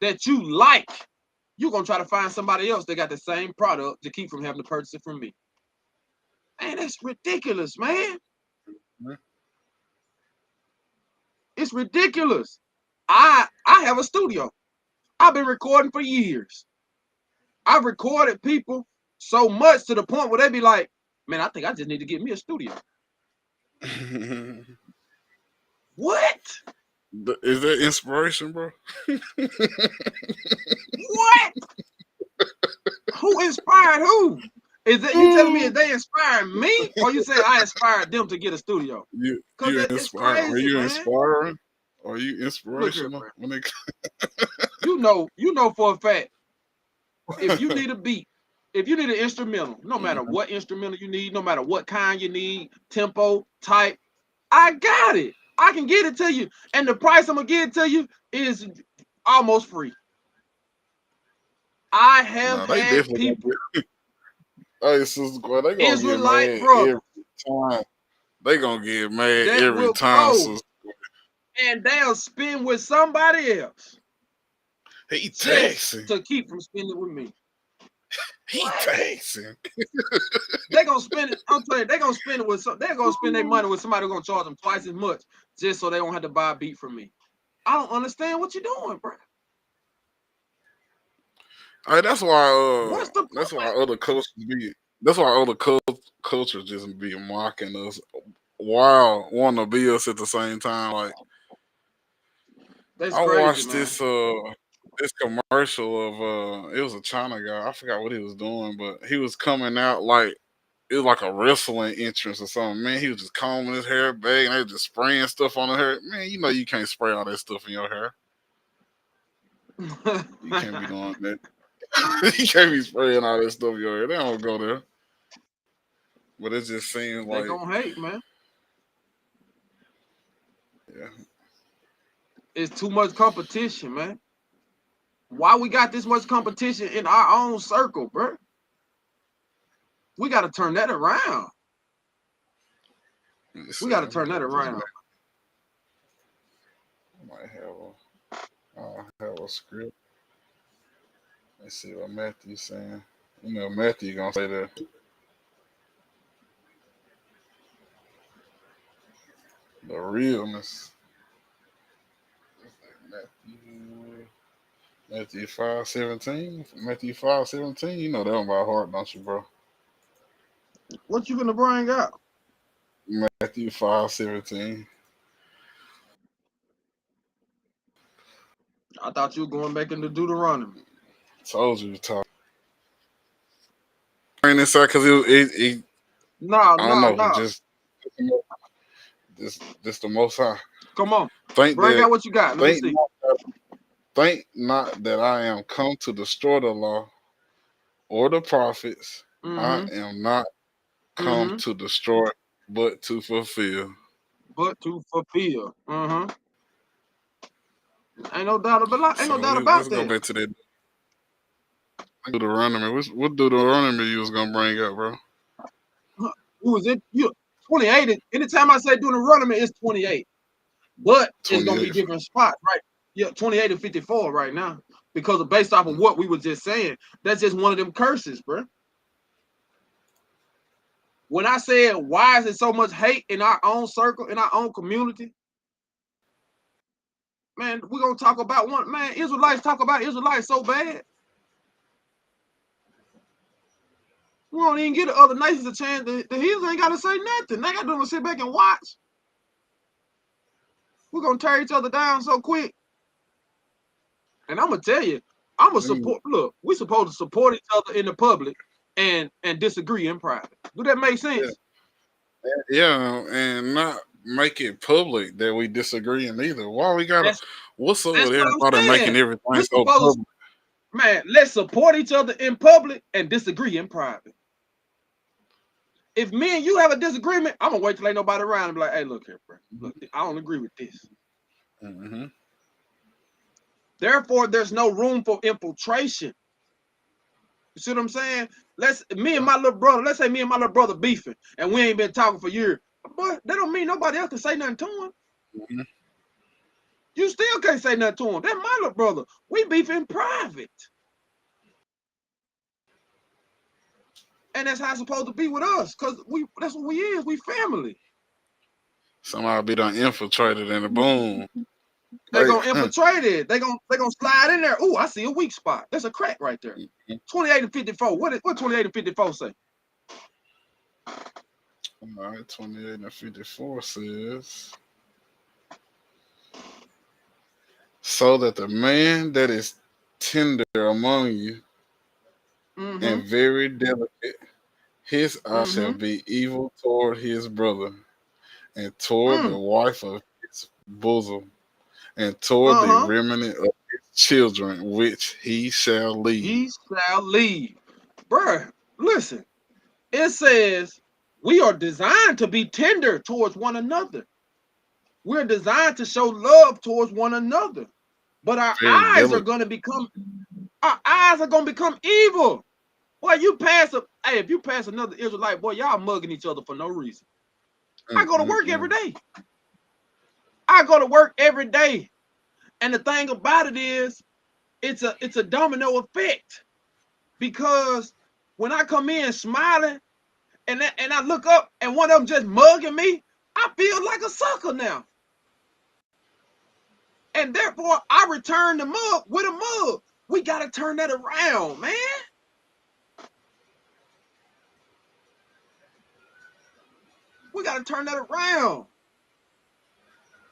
that you like, you're gonna try to find somebody else that got the same product to keep from having to purchase it from me. Man, that's ridiculous, man. It's ridiculous. I have a studio. I've been recording for years. I've recorded people so much to the point where they be like, man, I think I just need to get me a studio. What? Is that inspiration, bro? What? Who inspired who? Is that you telling me if they inspired me, or you say I inspired them to get a studio? You inspired? Are you inspiring? Are you inspirational? Here, you know for a fact, if you need a beat, if you need an instrumental, no matter what instrumental you need, no matter what kind you need, tempo, type, I got it. I can get it to you. And the price I'm gonna get it to you is almost free. I have had people. Hey, Sister Gwen, they gonna Israelite get mad brother. every time. They gonna get mad every time. And they'll spend with somebody else. He taxing to keep from spending with me. He taxing. They're gonna spend it. I'm telling you, they're gonna spend it with some. They're gonna spend their money with somebody who's gonna charge them twice as much just so they don't have to buy a beat from me. I don't understand what you're doing, bro. Hey, that's why. That's why other cultures be. That's why other cultures just be mocking us while wanting to be us at the same time. Like that's I crazy, watched man. this commercial of it was a China guy. I forgot what he was doing, but he was coming out like it was like a wrestling entrance or something. Man, he was just combing his hair back and they was just spraying stuff on the hair. Man, you know you can't spray all that stuff in your hair. You can't be doing that. You can't be spraying all that stuff in your hair. They don't go there. But it just seems like they gonna hate, man. Yeah. It's too much competition, man. Why we got this much competition in our own circle, bro? We got to turn that around. We got to turn that around. Might have a script. Let's see what Matthew's saying. You know, Matthew gonna say that the realness. Matthew 5:17. Matthew 5:17. You know that one by heart, don't you, bro? What you gonna bring up? Matthew 5:17. I thought you were going back into Deuteronomy. Told you to talk. Bring this out because it No. I don't know. Just the Most High. Come on. Think Bring that. out what you got. Let me see. Think not that I am come to destroy the law or the prophets. I am not come to destroy, but to fulfill. But to fulfill. Ain't no doubt about Let's that. go back to that Deuteronomy. What Deuteronomy you was gonna bring up, bro? Who is it? You 28. Anytime I say Deuteronomy, it's 28. But it's gonna be different spots, right? Yeah, 28 and 54 right now. Because based off of what we were just saying, that's just one of them curses, bro. When I said, why is it so much hate in our own circle, in our own community? Man, we're gonna talk about one. Man, Israelites talk about Israelites so bad. We don't even give the other nations a chance. The heathens ain't gotta say nothing. They gotta sit back and watch. We're gonna tear each other down so quick. And I'm gonna tell you, I'm gonna support. Look, we're supposed to support each other in the public and disagree in private. Do that make sense? Yeah, and not make it public that we disagree in either. Why we gotta? What's up with everybody making everything so public? Man, let's support each other in public and disagree in private. If me and you have a disagreement, I'm gonna wait till ain't nobody around and be like, "Hey, look here, bro. Look, I don't agree with this." Therefore, there's no room for infiltration. You see what I'm saying? Let's say me and my little brother beefing, and we ain't been talking for years. But that don't mean nobody else can say nothing to him. You still can't say nothing to him. That's my little brother. We beef in private. And that's how it's supposed to be with us, because that's what we is. We family. Somehow be done infiltrated and a boom. They're gonna infiltrate it. They're gonna slide in there. Oh, I see a weak spot. There's a crack right there. 28 and 54. What 28 and 54 say? All right, 28 and 54 says, so that the man that is tender among you and very delicate, his eye shall be evil toward his brother, and toward the wife of his bosom, and toward the remnant of his children, which he shall leave. He shall leave. Bruh, listen. It says we are designed to be tender towards one another. We're designed to show love towards one another. But our eyes are gonna become evil. Boy, if you pass another Israelite, boy, y'all mugging each other for no reason. I go to work every day. And the thing about it is, it's a domino effect. Because when I come in smiling and I look up and one of them just mugging me, I feel like a sucker now. And therefore, I return the mug with a mug. We got to turn that around, man. We got to turn that around.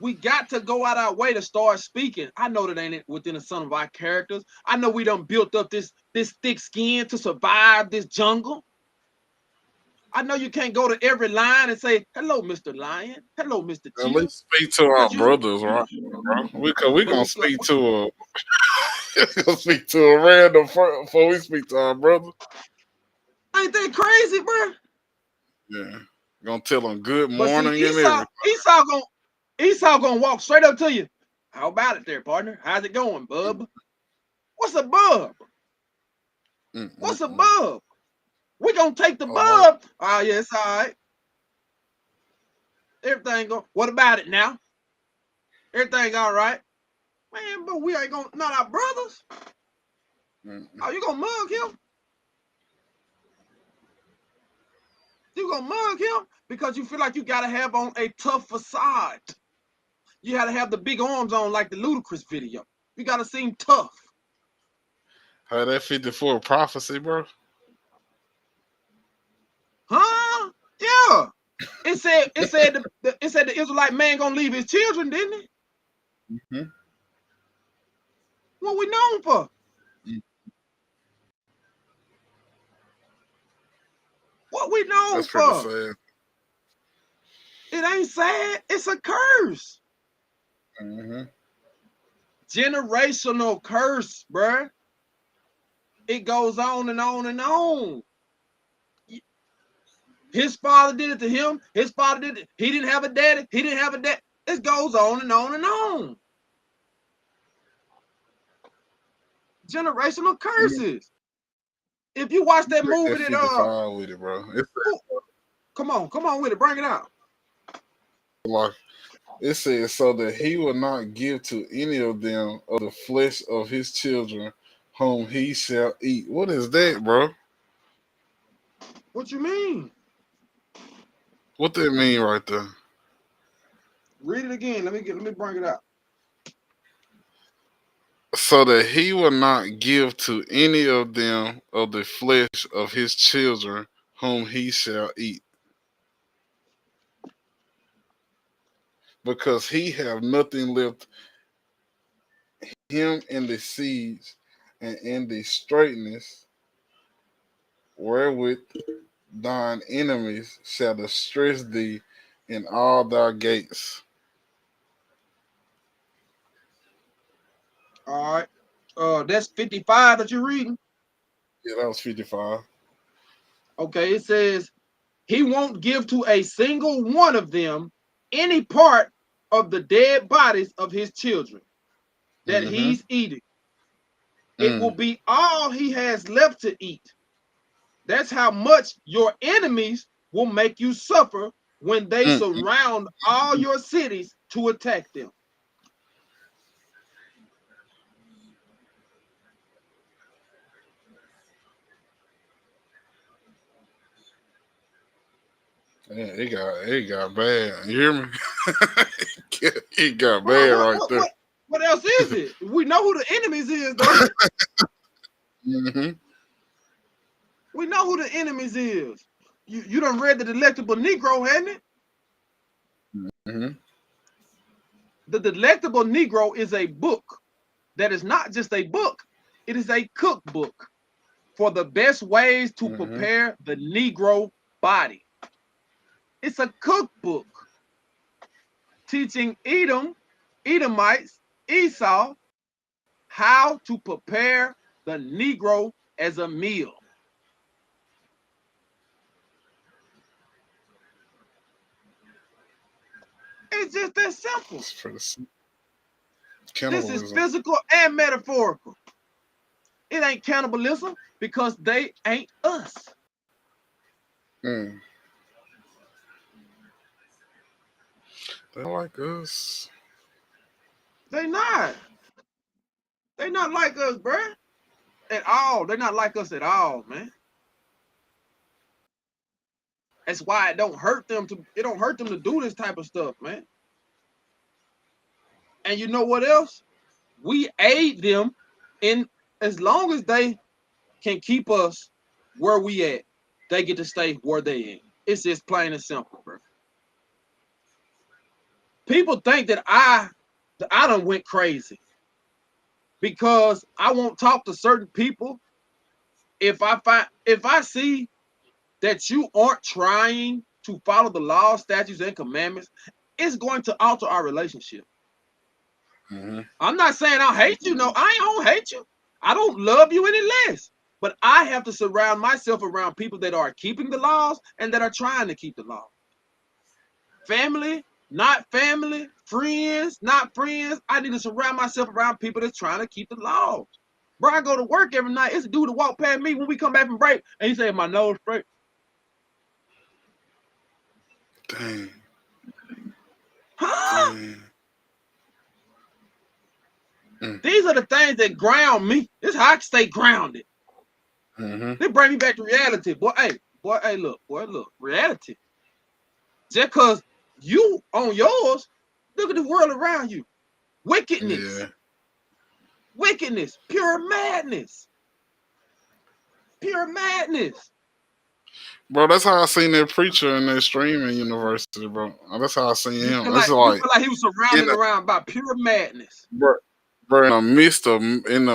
We got to go out our way to start speaking. I know that ain't within the some of our characters. I know we done built up this thick skin to survive this jungle. I know you can't go to every line and say, "Hello, Mr. Lion. Hello, Mr. Chief." At least speak to our brothers, right? We gonna speak to a random before we speak to our brother. Ain't that crazy, bro? Yeah, gonna tell them good morning and everything. Esau gonna walk straight up to you. How about it there, partner? How's it going, bub? What's a bub? What's a bub? We gonna take the bub. Oh, yes, all right. Everything go. What about it now? Everything all right, man? But we ain't gonna not our brothers. Oh, you gonna mug him? You gonna mug him because you feel like you gotta have on a tough facade. You gotta have the big arms on like the Ludacris video. You gotta seem tough. How that 54 prophecy, bro? Huh? Yeah. It said the Israelite man gonna leave his children, didn't it? Mm-hmm. What we known for? What we known That's for? pretty sad. It ain't sad. It's a curse. Mm-hmm. Generational curse, bruh. It goes on and on and on. His father did it to him. His father did it. He didn't have a daddy. He didn't have a dad. It goes on and on and on. Generational curses. If you watch that movie, that 55 with it, bro. Come on with it. Bring it out. Like it says, so that he will not give to any of them of the flesh of his children, whom he shall eat. What is that, bro? What you mean? What that mean right there? Read it again. Let me bring it out. So that he will not give to any of them of the flesh of his children, whom he shall eat. Because he have nothing left him in the siege and in the straightness wherewith thine enemies shall distress thee in all thy gates. All right. That's 55 that you're reading. Yeah, that was 55. Okay, it says he won't give to a single one of them any part of the dead bodies of his children that he's eating. It will be all he has left to eat. That's how much your enemies will make you suffer when they surround all your cities to attack them. Yeah, it got bad. You hear me? It got bad right there. What else is it? We know who the enemies is, though. We know who the enemies is. You done read The Delectable Negro, hadn't it? The Delectable Negro is a book that is not just a book. It is a cookbook for the best ways to prepare the Negro body. It's a cookbook teaching Edomites, Esau, how to prepare the Negro as a meal. It's just that simple. This is physical and metaphorical. It ain't cannibalism because they ain't us. They like us. They not. They not like us, bruh. At all. They're not like us at all, man. That's why it don't hurt them to do this type of stuff, man. And you know what else? We aid them in as long as they can keep us where we at, they get to stay where they at. It's just plain and simple, bro. People think that I done went crazy because I won't talk to certain people. If I see that you aren't trying to follow the laws, statutes, and commandments, it's going to alter our relationship. I'm not saying I hate you. No, I don't hate you. I don't love you any less. But I have to surround myself around people that are keeping the laws and that are trying to keep the law. Family, not family, friends, not friends. I need to surround myself around people that's trying to keep the laws. Bro, I go to work every night. It's a dude to walk past me when we come back from break, and he say, my nose straight. Dang. These are the things that ground me. This is how I stay grounded. They bring me back to reality. Boy, look, reality. Just because you on yours, look at the world around you. Wickedness. Yeah. Wickedness. Pure madness. Pure madness. Bro, that's how I seen that preacher in that streaming university, bro. That's how I seen You him. feel It's like like he was surrounded around by pure madness. bro, in the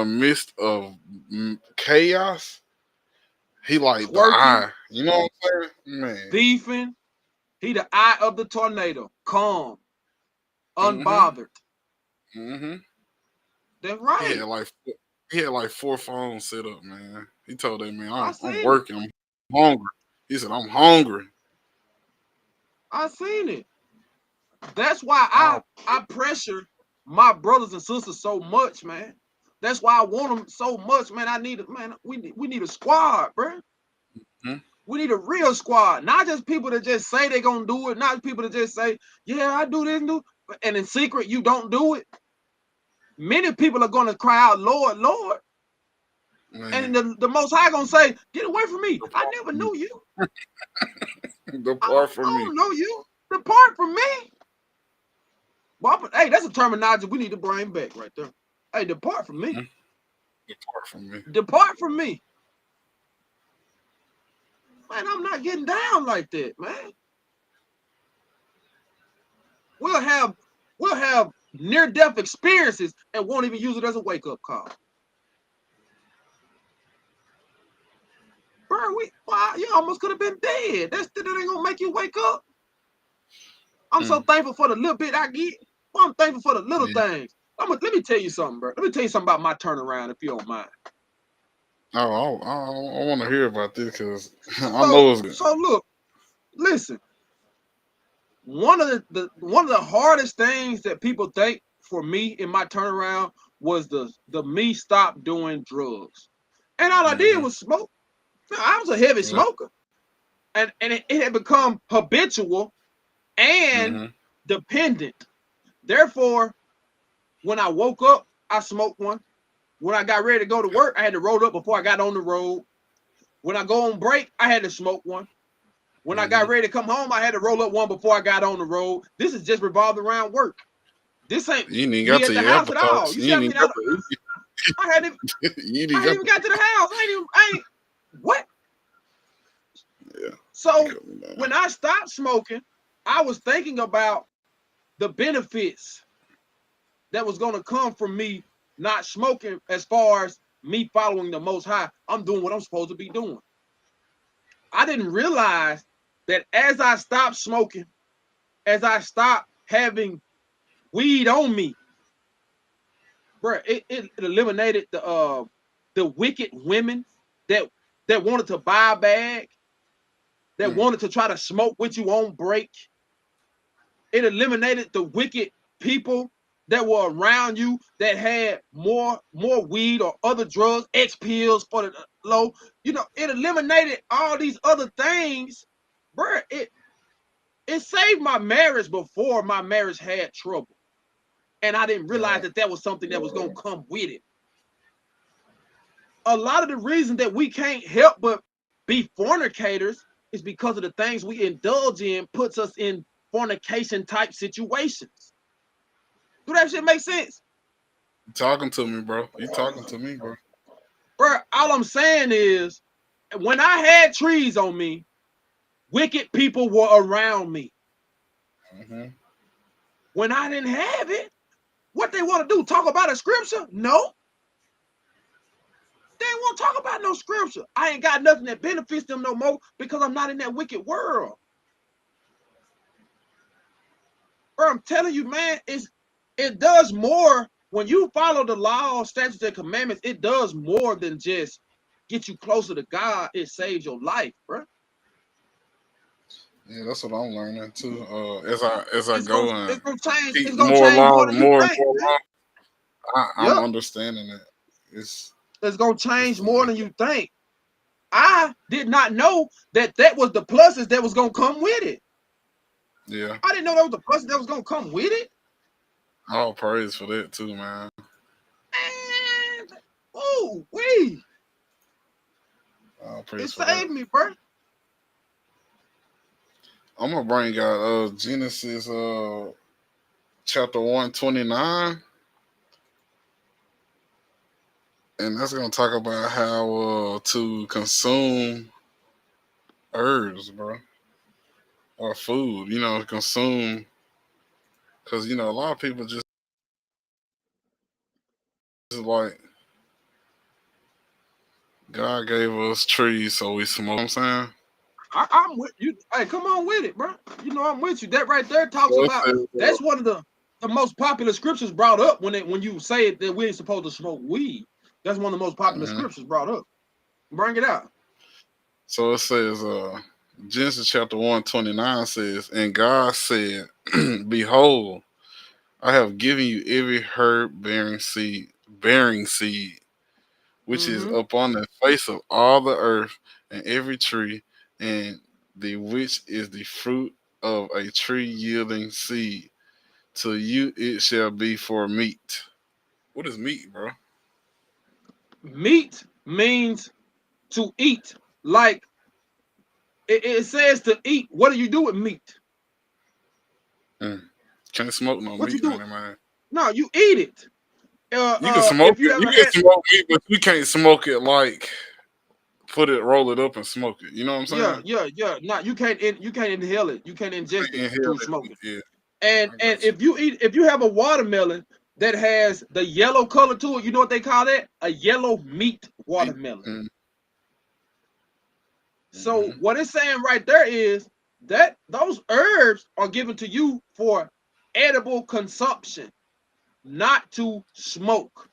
midst of chaos, he like the Twerking, eye. You know what I'm saying? Man. beefing. He the eye of the tornado. Calm. Mm-hmm. Unbothered. Mm-hmm. That's He right. had like he had like 4 phones set up, man. He told that man, I I'm seen it. working, I'm hungry. He said, I'm hungry. I seen it. That's why Oh, I pressure my brothers and sisters so much, man. That's why I want them so much, man. We need a squad, bro. hmm We need a real squad, not just people that just say they're gonna do it, not people that just say, yeah, I do this and do, and in secret you don't do it. Many people are gonna cry out, Lord, Lord. And man. the Most High gonna say, get away from me. I never knew you. Depart I from me. don't know you. Depart from me. Well, hey, that's a terminology we need to bring back right there. Hey, depart from me. Depart from me. Depart from me. Man, I'm not getting down like that, man. We'll have near-death experiences and won't even use it as a wake-up call. Bro, you almost could have been dead. That ain't gonna make you wake up. I'm so thankful for the little bit I get. Well, I'm thankful for the little things. Let me tell you something, bro. Let me tell you something about my turnaround, if you don't mind. Oh, I want to hear about this because I know it's good. So look, listen. One of the hardest things that people think for me in my turnaround was the me stop doing drugs. And all I did was smoke. I was a heavy smoker. And it had become habitual and dependent. Therefore, when I woke up, I smoked one. When I got ready to go to work, I had to roll up before I got on the road. When I go on break, I had to smoke one. When I got ready to come home, I had to roll up one before I got on the road. This is just revolved around work. This ain't You ain't even me got at to the your house at all. appetites. You You see ain't what I even mean? got to I hadn't even got to the house. I ain't what? Yeah. So when I stopped smoking, I was thinking about the benefits that was going to come from me not smoking as far as me following the Most High. I'm doing what I'm supposed to be doing. I didn't realize that as I stopped smoking, as I stopped having weed on me, bro, it eliminated the wicked women that wanted to buy a bag, that wanted to try to smoke with you on break. It eliminated the wicked people that were around you that had more weed or other drugs, X pills for the low. You know, it eliminated all these other things, bro. It saved my marriage before my marriage had trouble, and I didn't realize that was something that was gonna come with it. A lot of the reason that we can't help but be fornicators is because of the things we indulge in puts us in fornication type situations. Do that shit make sense? You talking to me, bro. You talking to me, bro. Bro, all I'm saying is when I had trees on me, wicked people were around me. When I didn't have it, what they want to do? Talk about a scripture? No. They ain't want to talk about no scripture. I ain't got nothing that benefits them no more because I'm not in that wicked world. Bro, I'm telling you, man, it does more when you follow the law, statutes, and commandments. It does more than just get you closer to God. It saves your life, bro. Yeah, that's what I'm learning too. As I go and It's gonna change. keep It's gonna more change more laws, than you more and think. more laws, I'm Yep, understanding it. it's gonna change more than you think. I did not know that was the pluses that was gonna come with it. Yeah. I didn't know that was the pluses that was gonna come with it. All praise for that too, man. And oh, wait, All it praise for that. saved me, bro. I'm gonna bring out Genesis chapter 129, and that's gonna talk about how to consume herbs, bro, or food. Consume, because a lot of people just like God gave us trees, so we smoke. You know what I'm saying. I'm with you. Hey, come on with it, bro. You know I'm with you. That right there talks So it about. says, That's one of the most popular scriptures brought up when you say that we ain't supposed to smoke weed. That's one of the most popular mhm. scriptures brought up. Bring it out. So it says, Genesis chapter 129 says, and God said, behold, I have given you every herb bearing seed, which is Mm-hmm. upon the face of all the earth, and every tree, and the which is the fruit of a tree yielding seed. To you it shall be for meat. What is meat, bro? Meat means to eat. Like it says to eat. What do you do with meat? Mm. Can't smoke no What you meat, do? honey, man. No, you eat it. You can smoke If you it. You ever can had, smoke meat, but you can't smoke it like put it, roll it up, and smoke it. You know what I'm yeah, saying? yeah, yeah. No, you can't inhale it. You can't ingest it Inhale through that smoking. meat. Yeah, I And got if you have a watermelon that has the yellow color to it, you know what they call that? A yellow meat you. watermelon. So Mm-hmm. what it's saying right there is that those herbs are given to you for edible consumption, not to smoke.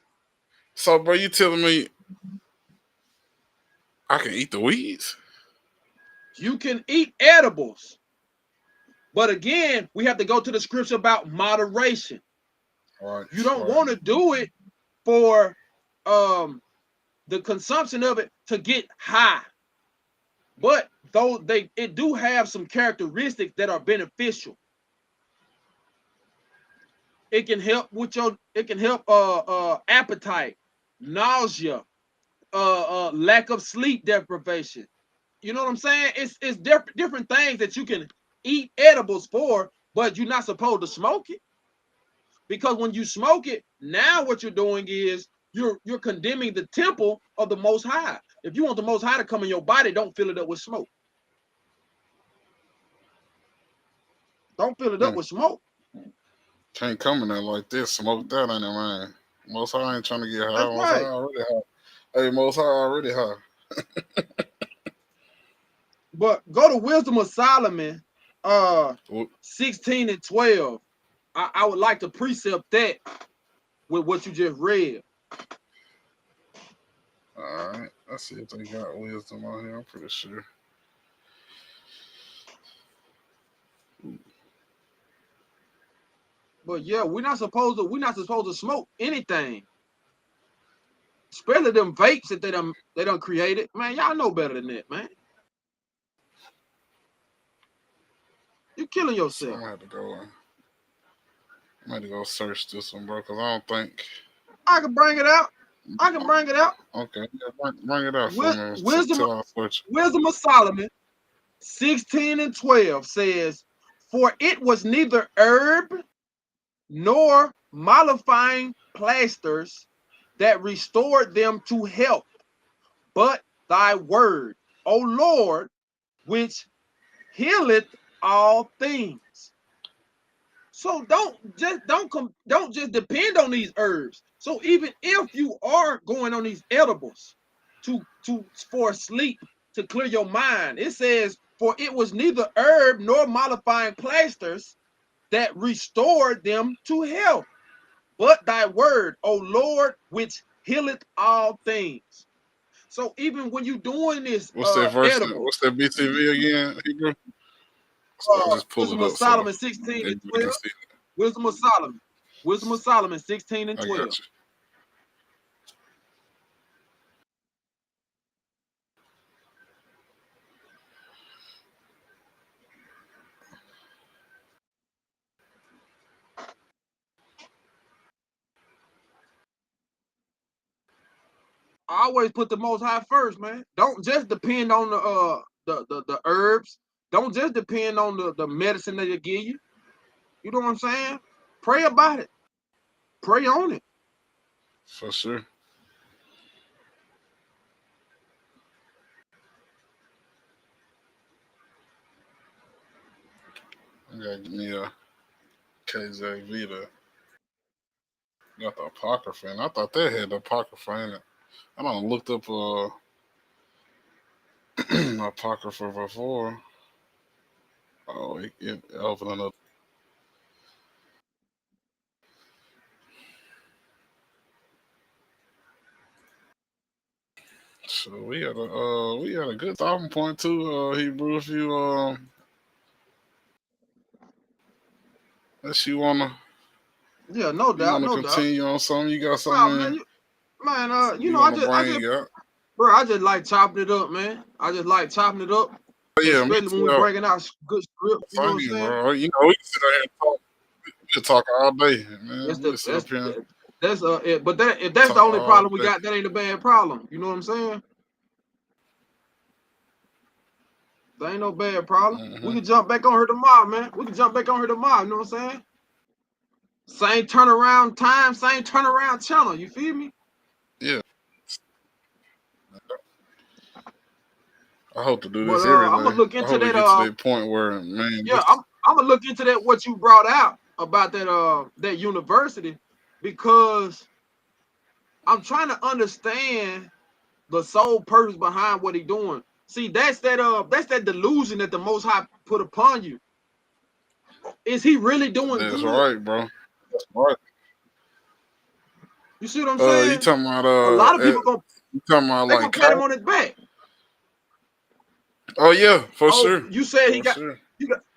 So, bro, you telling me I can eat the weeds? You can eat edibles, but again, we have to go to the scripture about moderation. Right, You don't right. want to do it for um the consumption of it to get high. But though it do have some characteristics that are beneficial. It can help with appetite, nausea, lack of sleep deprivation. You know what I'm saying? It's different things that you can eat edibles for, but you're not supposed to smoke it. Because when you smoke it, now what you're doing is you're condemning the temple of the Most High. If you want the Most High to come in your body, don't fill it up with smoke. Don't fill it up Mm. with smoke. Can't come in there like this. Smoke that in there, man. Most high ain't trying to get high. That's Most high right. already high. Hey, most high already high. But go to Wisdom of Solomon, uh, All 16 and 12. I would like to precept that with what you just read. right. Let's see if they got wisdom on here. I'm pretty sure. But yeah, we're not supposed to smoke anything, especially them vapes that they done created. Man, y'all know better than that, man. You're killing So I'm yourself. gonna have to go. I'm gonna have to go search this one, bro, because I don't think. I can bring it out. I can bring it out. Okay, yeah, bring it out for me Wisdom, till I search. Wisdom of Solomon, 16 and 12 says, "For it was neither herb nor mollifying plasters that restored them to health, but thy word, O Lord, which healeth all things." So don't just depend on these herbs. So even if you are going on these edibles for sleep to clear your mind, it says, "For it was neither herb nor mollifying plasters that restored them to health, but thy word, O Lord, which healeth all things." So even when you're doing this What's that verse? edible, What's that BTV again, Hebrew? So I just pull it Wisdom of up so Solomon 16 and everybody 12, can see it. Wisdom of Solomon, Wisdom of Solomon 16 and I 12. got you. always put the Most High first, man. Don't just depend on the herbs. Don't just depend on the medicine that they give you. You know what I'm saying? Pray about it. Pray on it. For sure. I gotta give me a KJV to got the Apocrypha, and I thought they had the Apocrypha in it. I done looked up Apocrypha before. Oh, it opened up. So we had a good talking point too, Hebrew. If you unless you wanna No doubt, no doubt. continue on something, you got Wow, something man, you I wanna just, bring up. bro, I just like chopping it up, man. I just like chopping it up, But yeah, me especially when we too. bringing out good script. You know what I'm Same, saying? bro. You know, we can sit out here and talk. We can talk all day, man. That's We can sit up here and but that if that's the talk only all problem we day. got, that ain't a bad problem. You know what I'm saying? That ain't no bad problem. We can jump back on her tomorrow, man. We can jump back on her tomorrow. You know what I'm saying? Same turnaround time, same turnaround channel. You feel me? Yeah. I hope to do But this every I'm gonna day. look I into hope we that. get to that point where, man, Yeah, I'm gonna look into that. What you brought out about that university, because I'm trying to understand the sole purpose behind what he doing. See, that's that delusion that the Most High put upon you. Is he really doing that's good? right, bro. That's right. You see what I'm You saying? talking about A lot of people you talking about they like gonna pat him college? on his back. Oh yeah, for Oh, sure, you said for sure.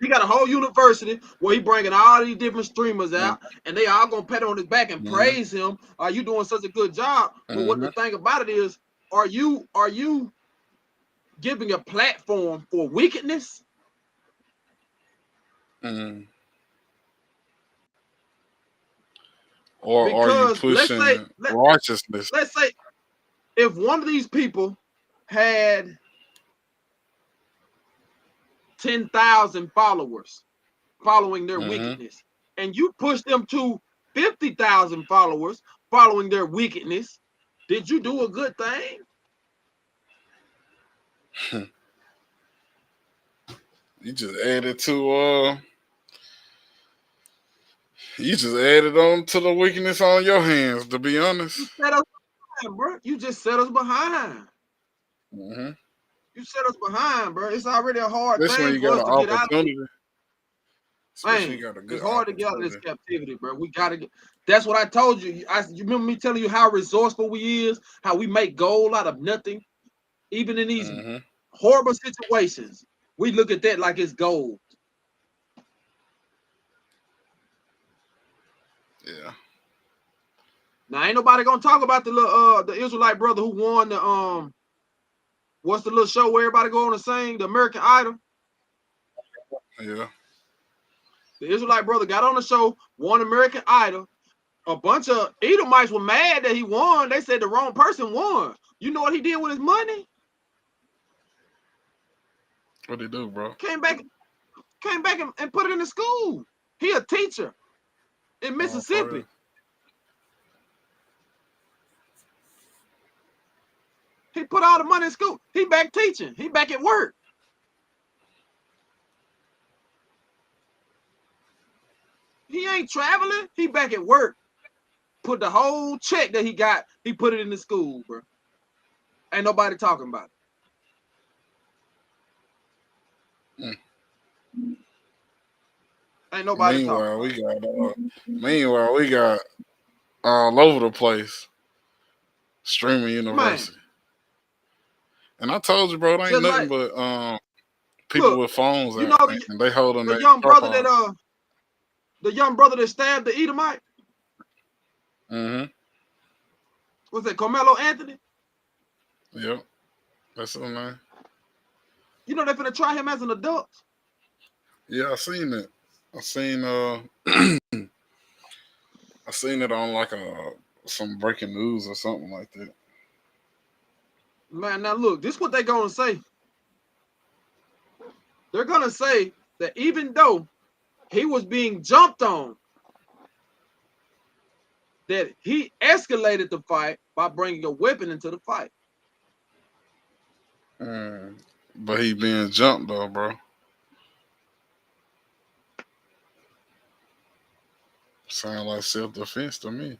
he got a whole university where he bringing all these different streamers Mm-hmm. out, and they all gonna pat on his back and Mm-hmm. praise him. Are you doing such a good job? But what Mm-hmm. the thing about it is, are you giving a platform for wickedness? Mm-hmm. Or are you Because pushing righteousness? let's say if one of these people had 10,000 followers following their Mm-hmm. wickedness, and you push them to 50,000 followers following their wickedness, did you do a good thing? You just added to you just added on to the weakness on your hands, to be honest. You set us behind, bro. You just set us behind. Mm-hmm. You set us behind, bro. It's already a hard Especially when thing you for got us an to get out of it. opportunity. Especially Man, you got a it's good hard to get out of this opportunity. captivity, bro. We gotta get. That's what I told you. You remember me telling you how resourceful we is, how we make gold out of nothing, even in these Mm-hmm. horrible situations. We look at that like it's gold. Yeah. Now ain't nobody gonna talk about the little the Israelite brother who won the what's the little show where everybody go on and sing, the American Idol. Yeah. The Israelite brother got on the show, won American Idol. A bunch of Edomites were mad that he won. They said the wrong person won. You know what he did with his money? What they do, bro? Came back and put it in the school. He a teacher in Oh, for real? Mississippi. He put all the money in school. He back teaching. He back at work. He ain't traveling. He back at work. Put the whole check that he got, he put it in the school, bro. Ain't nobody talking about it. Mm. Ain't nobody talking Meanwhile, about it. we got all over the place streaming Man, university. And I told you, bro, it ain't just nothing like, but people look, with phones you out, know man, and they holding the their young brother AirPods. that stabbed the Edomite, Mm-hmm. was that Carmelo Anthony? Yep. That's his name. You know they're finna try him as an adult. Yeah, I seen it. I seen I seen it on like some breaking news or something like that. Man, now look, this is what they're gonna say. They're gonna say that even though he was being jumped on, that he escalated the fight by bringing a weapon into the fight. But he being jumped though, bro. Sound like self-defense to me.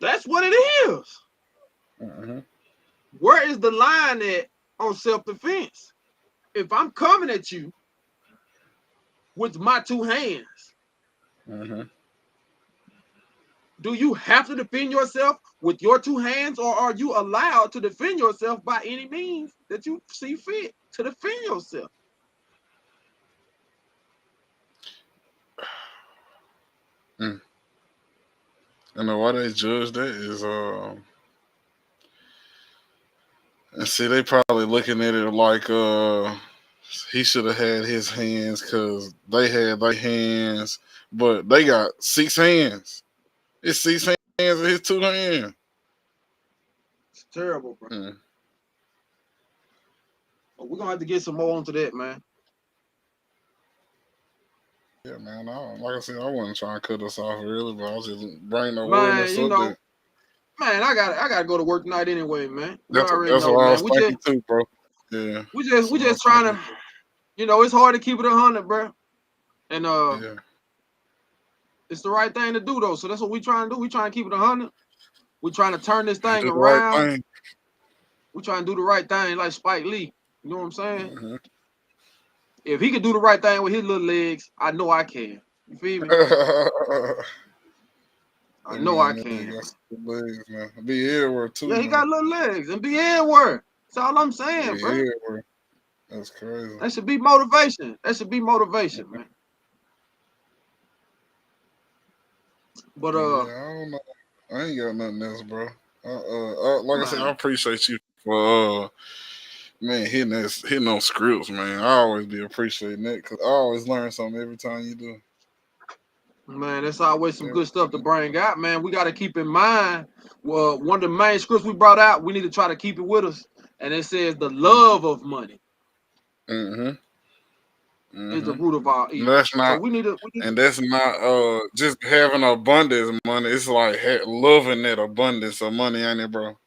That's what it is. Where is the line at on self-defense? If I'm coming at you with my two hands, do you have to defend yourself with your two hands, or are you allowed to defend yourself by any means that you see fit to defend yourself? And the way they judge that is and see, they probably looking at it like he should have had his hands because they had their hands, but they got 6 hands. It's 6 hands in his 2 hands. It's terrible, bro. But we're gonna have to get some more onto that, man. Yeah, man. Like I said, I wasn't trying to cut us off really, but I was just bringing the awareness up there. Man, I gotta go to work tonight anyway, man. That's what I was thinking too, bro. Yeah. We just trying to, it's hard to keep it 100, bro. And yeah. It's the right thing to do though. So that's what we trying to do. We trying to keep it 100. We trying to turn this thing around. Right, we trying to do the right thing like Spike Lee. You know what I'm saying? If he could do the right thing with his little legs, I know I can. You feel me? I know I can. Legs, man. Be everywhere too. Yeah, he got little legs and be everywhere. That's all I'm saying, bro. Everywhere. That's crazy. That should be motivation. That should be motivation, man. But yeah, I don't know. I ain't got nothing else, bro. Like I said, I appreciate you for man hitting those scripts, man. I always be appreciating that because I always learn something every time you do. Man, that's always some good stuff to bring out, man. We got to keep in mind, well, one of the main scripts we brought out, we need to try to keep it with us. And it says the love of money is the root of our evil. That's not, so that's not just having abundance of money. It's like loving that abundance of money, ain't it, bro?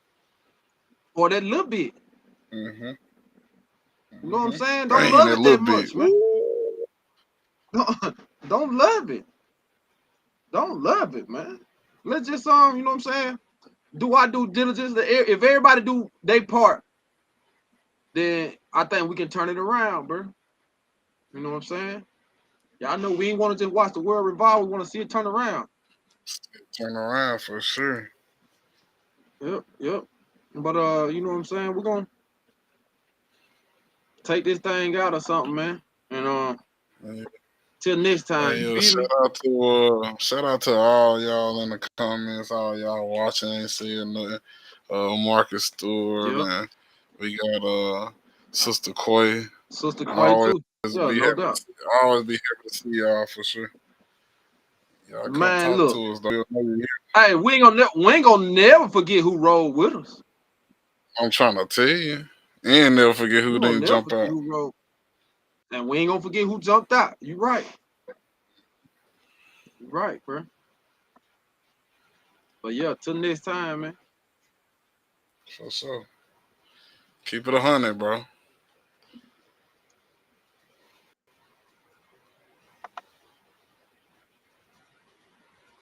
Or that little bit. You know what I'm saying? Don't Dang, love it that much, man. Don't love it. Don't love it, man. Let's just you know what I'm saying? Do our due diligence. If everybody do their part, then I think we can turn it around, bro. You know what I'm saying? Y'all know we ain't want to just watch the world revolve. We want to see it turn around. Turn around for sure. Yep. But you know what I'm saying? We're gonna take this thing out or something, man. And till next time. Hey, shout out to all y'all in the comments, all y'all watching, ain't saying nothing. Marcus Stewart, man. We got Sister Quay. Sister Quay too. I always be happy to see y'all for sure. Y'all man, talk look. To us, though. Hey, we ain't gonna never forget who rode with us. I'm trying to tell you. And never forget who didn't jump out. And we ain't gonna forget who jumped out. You right. You right, bro. But yeah, till next time, man. For sure. Keep it 100, bro.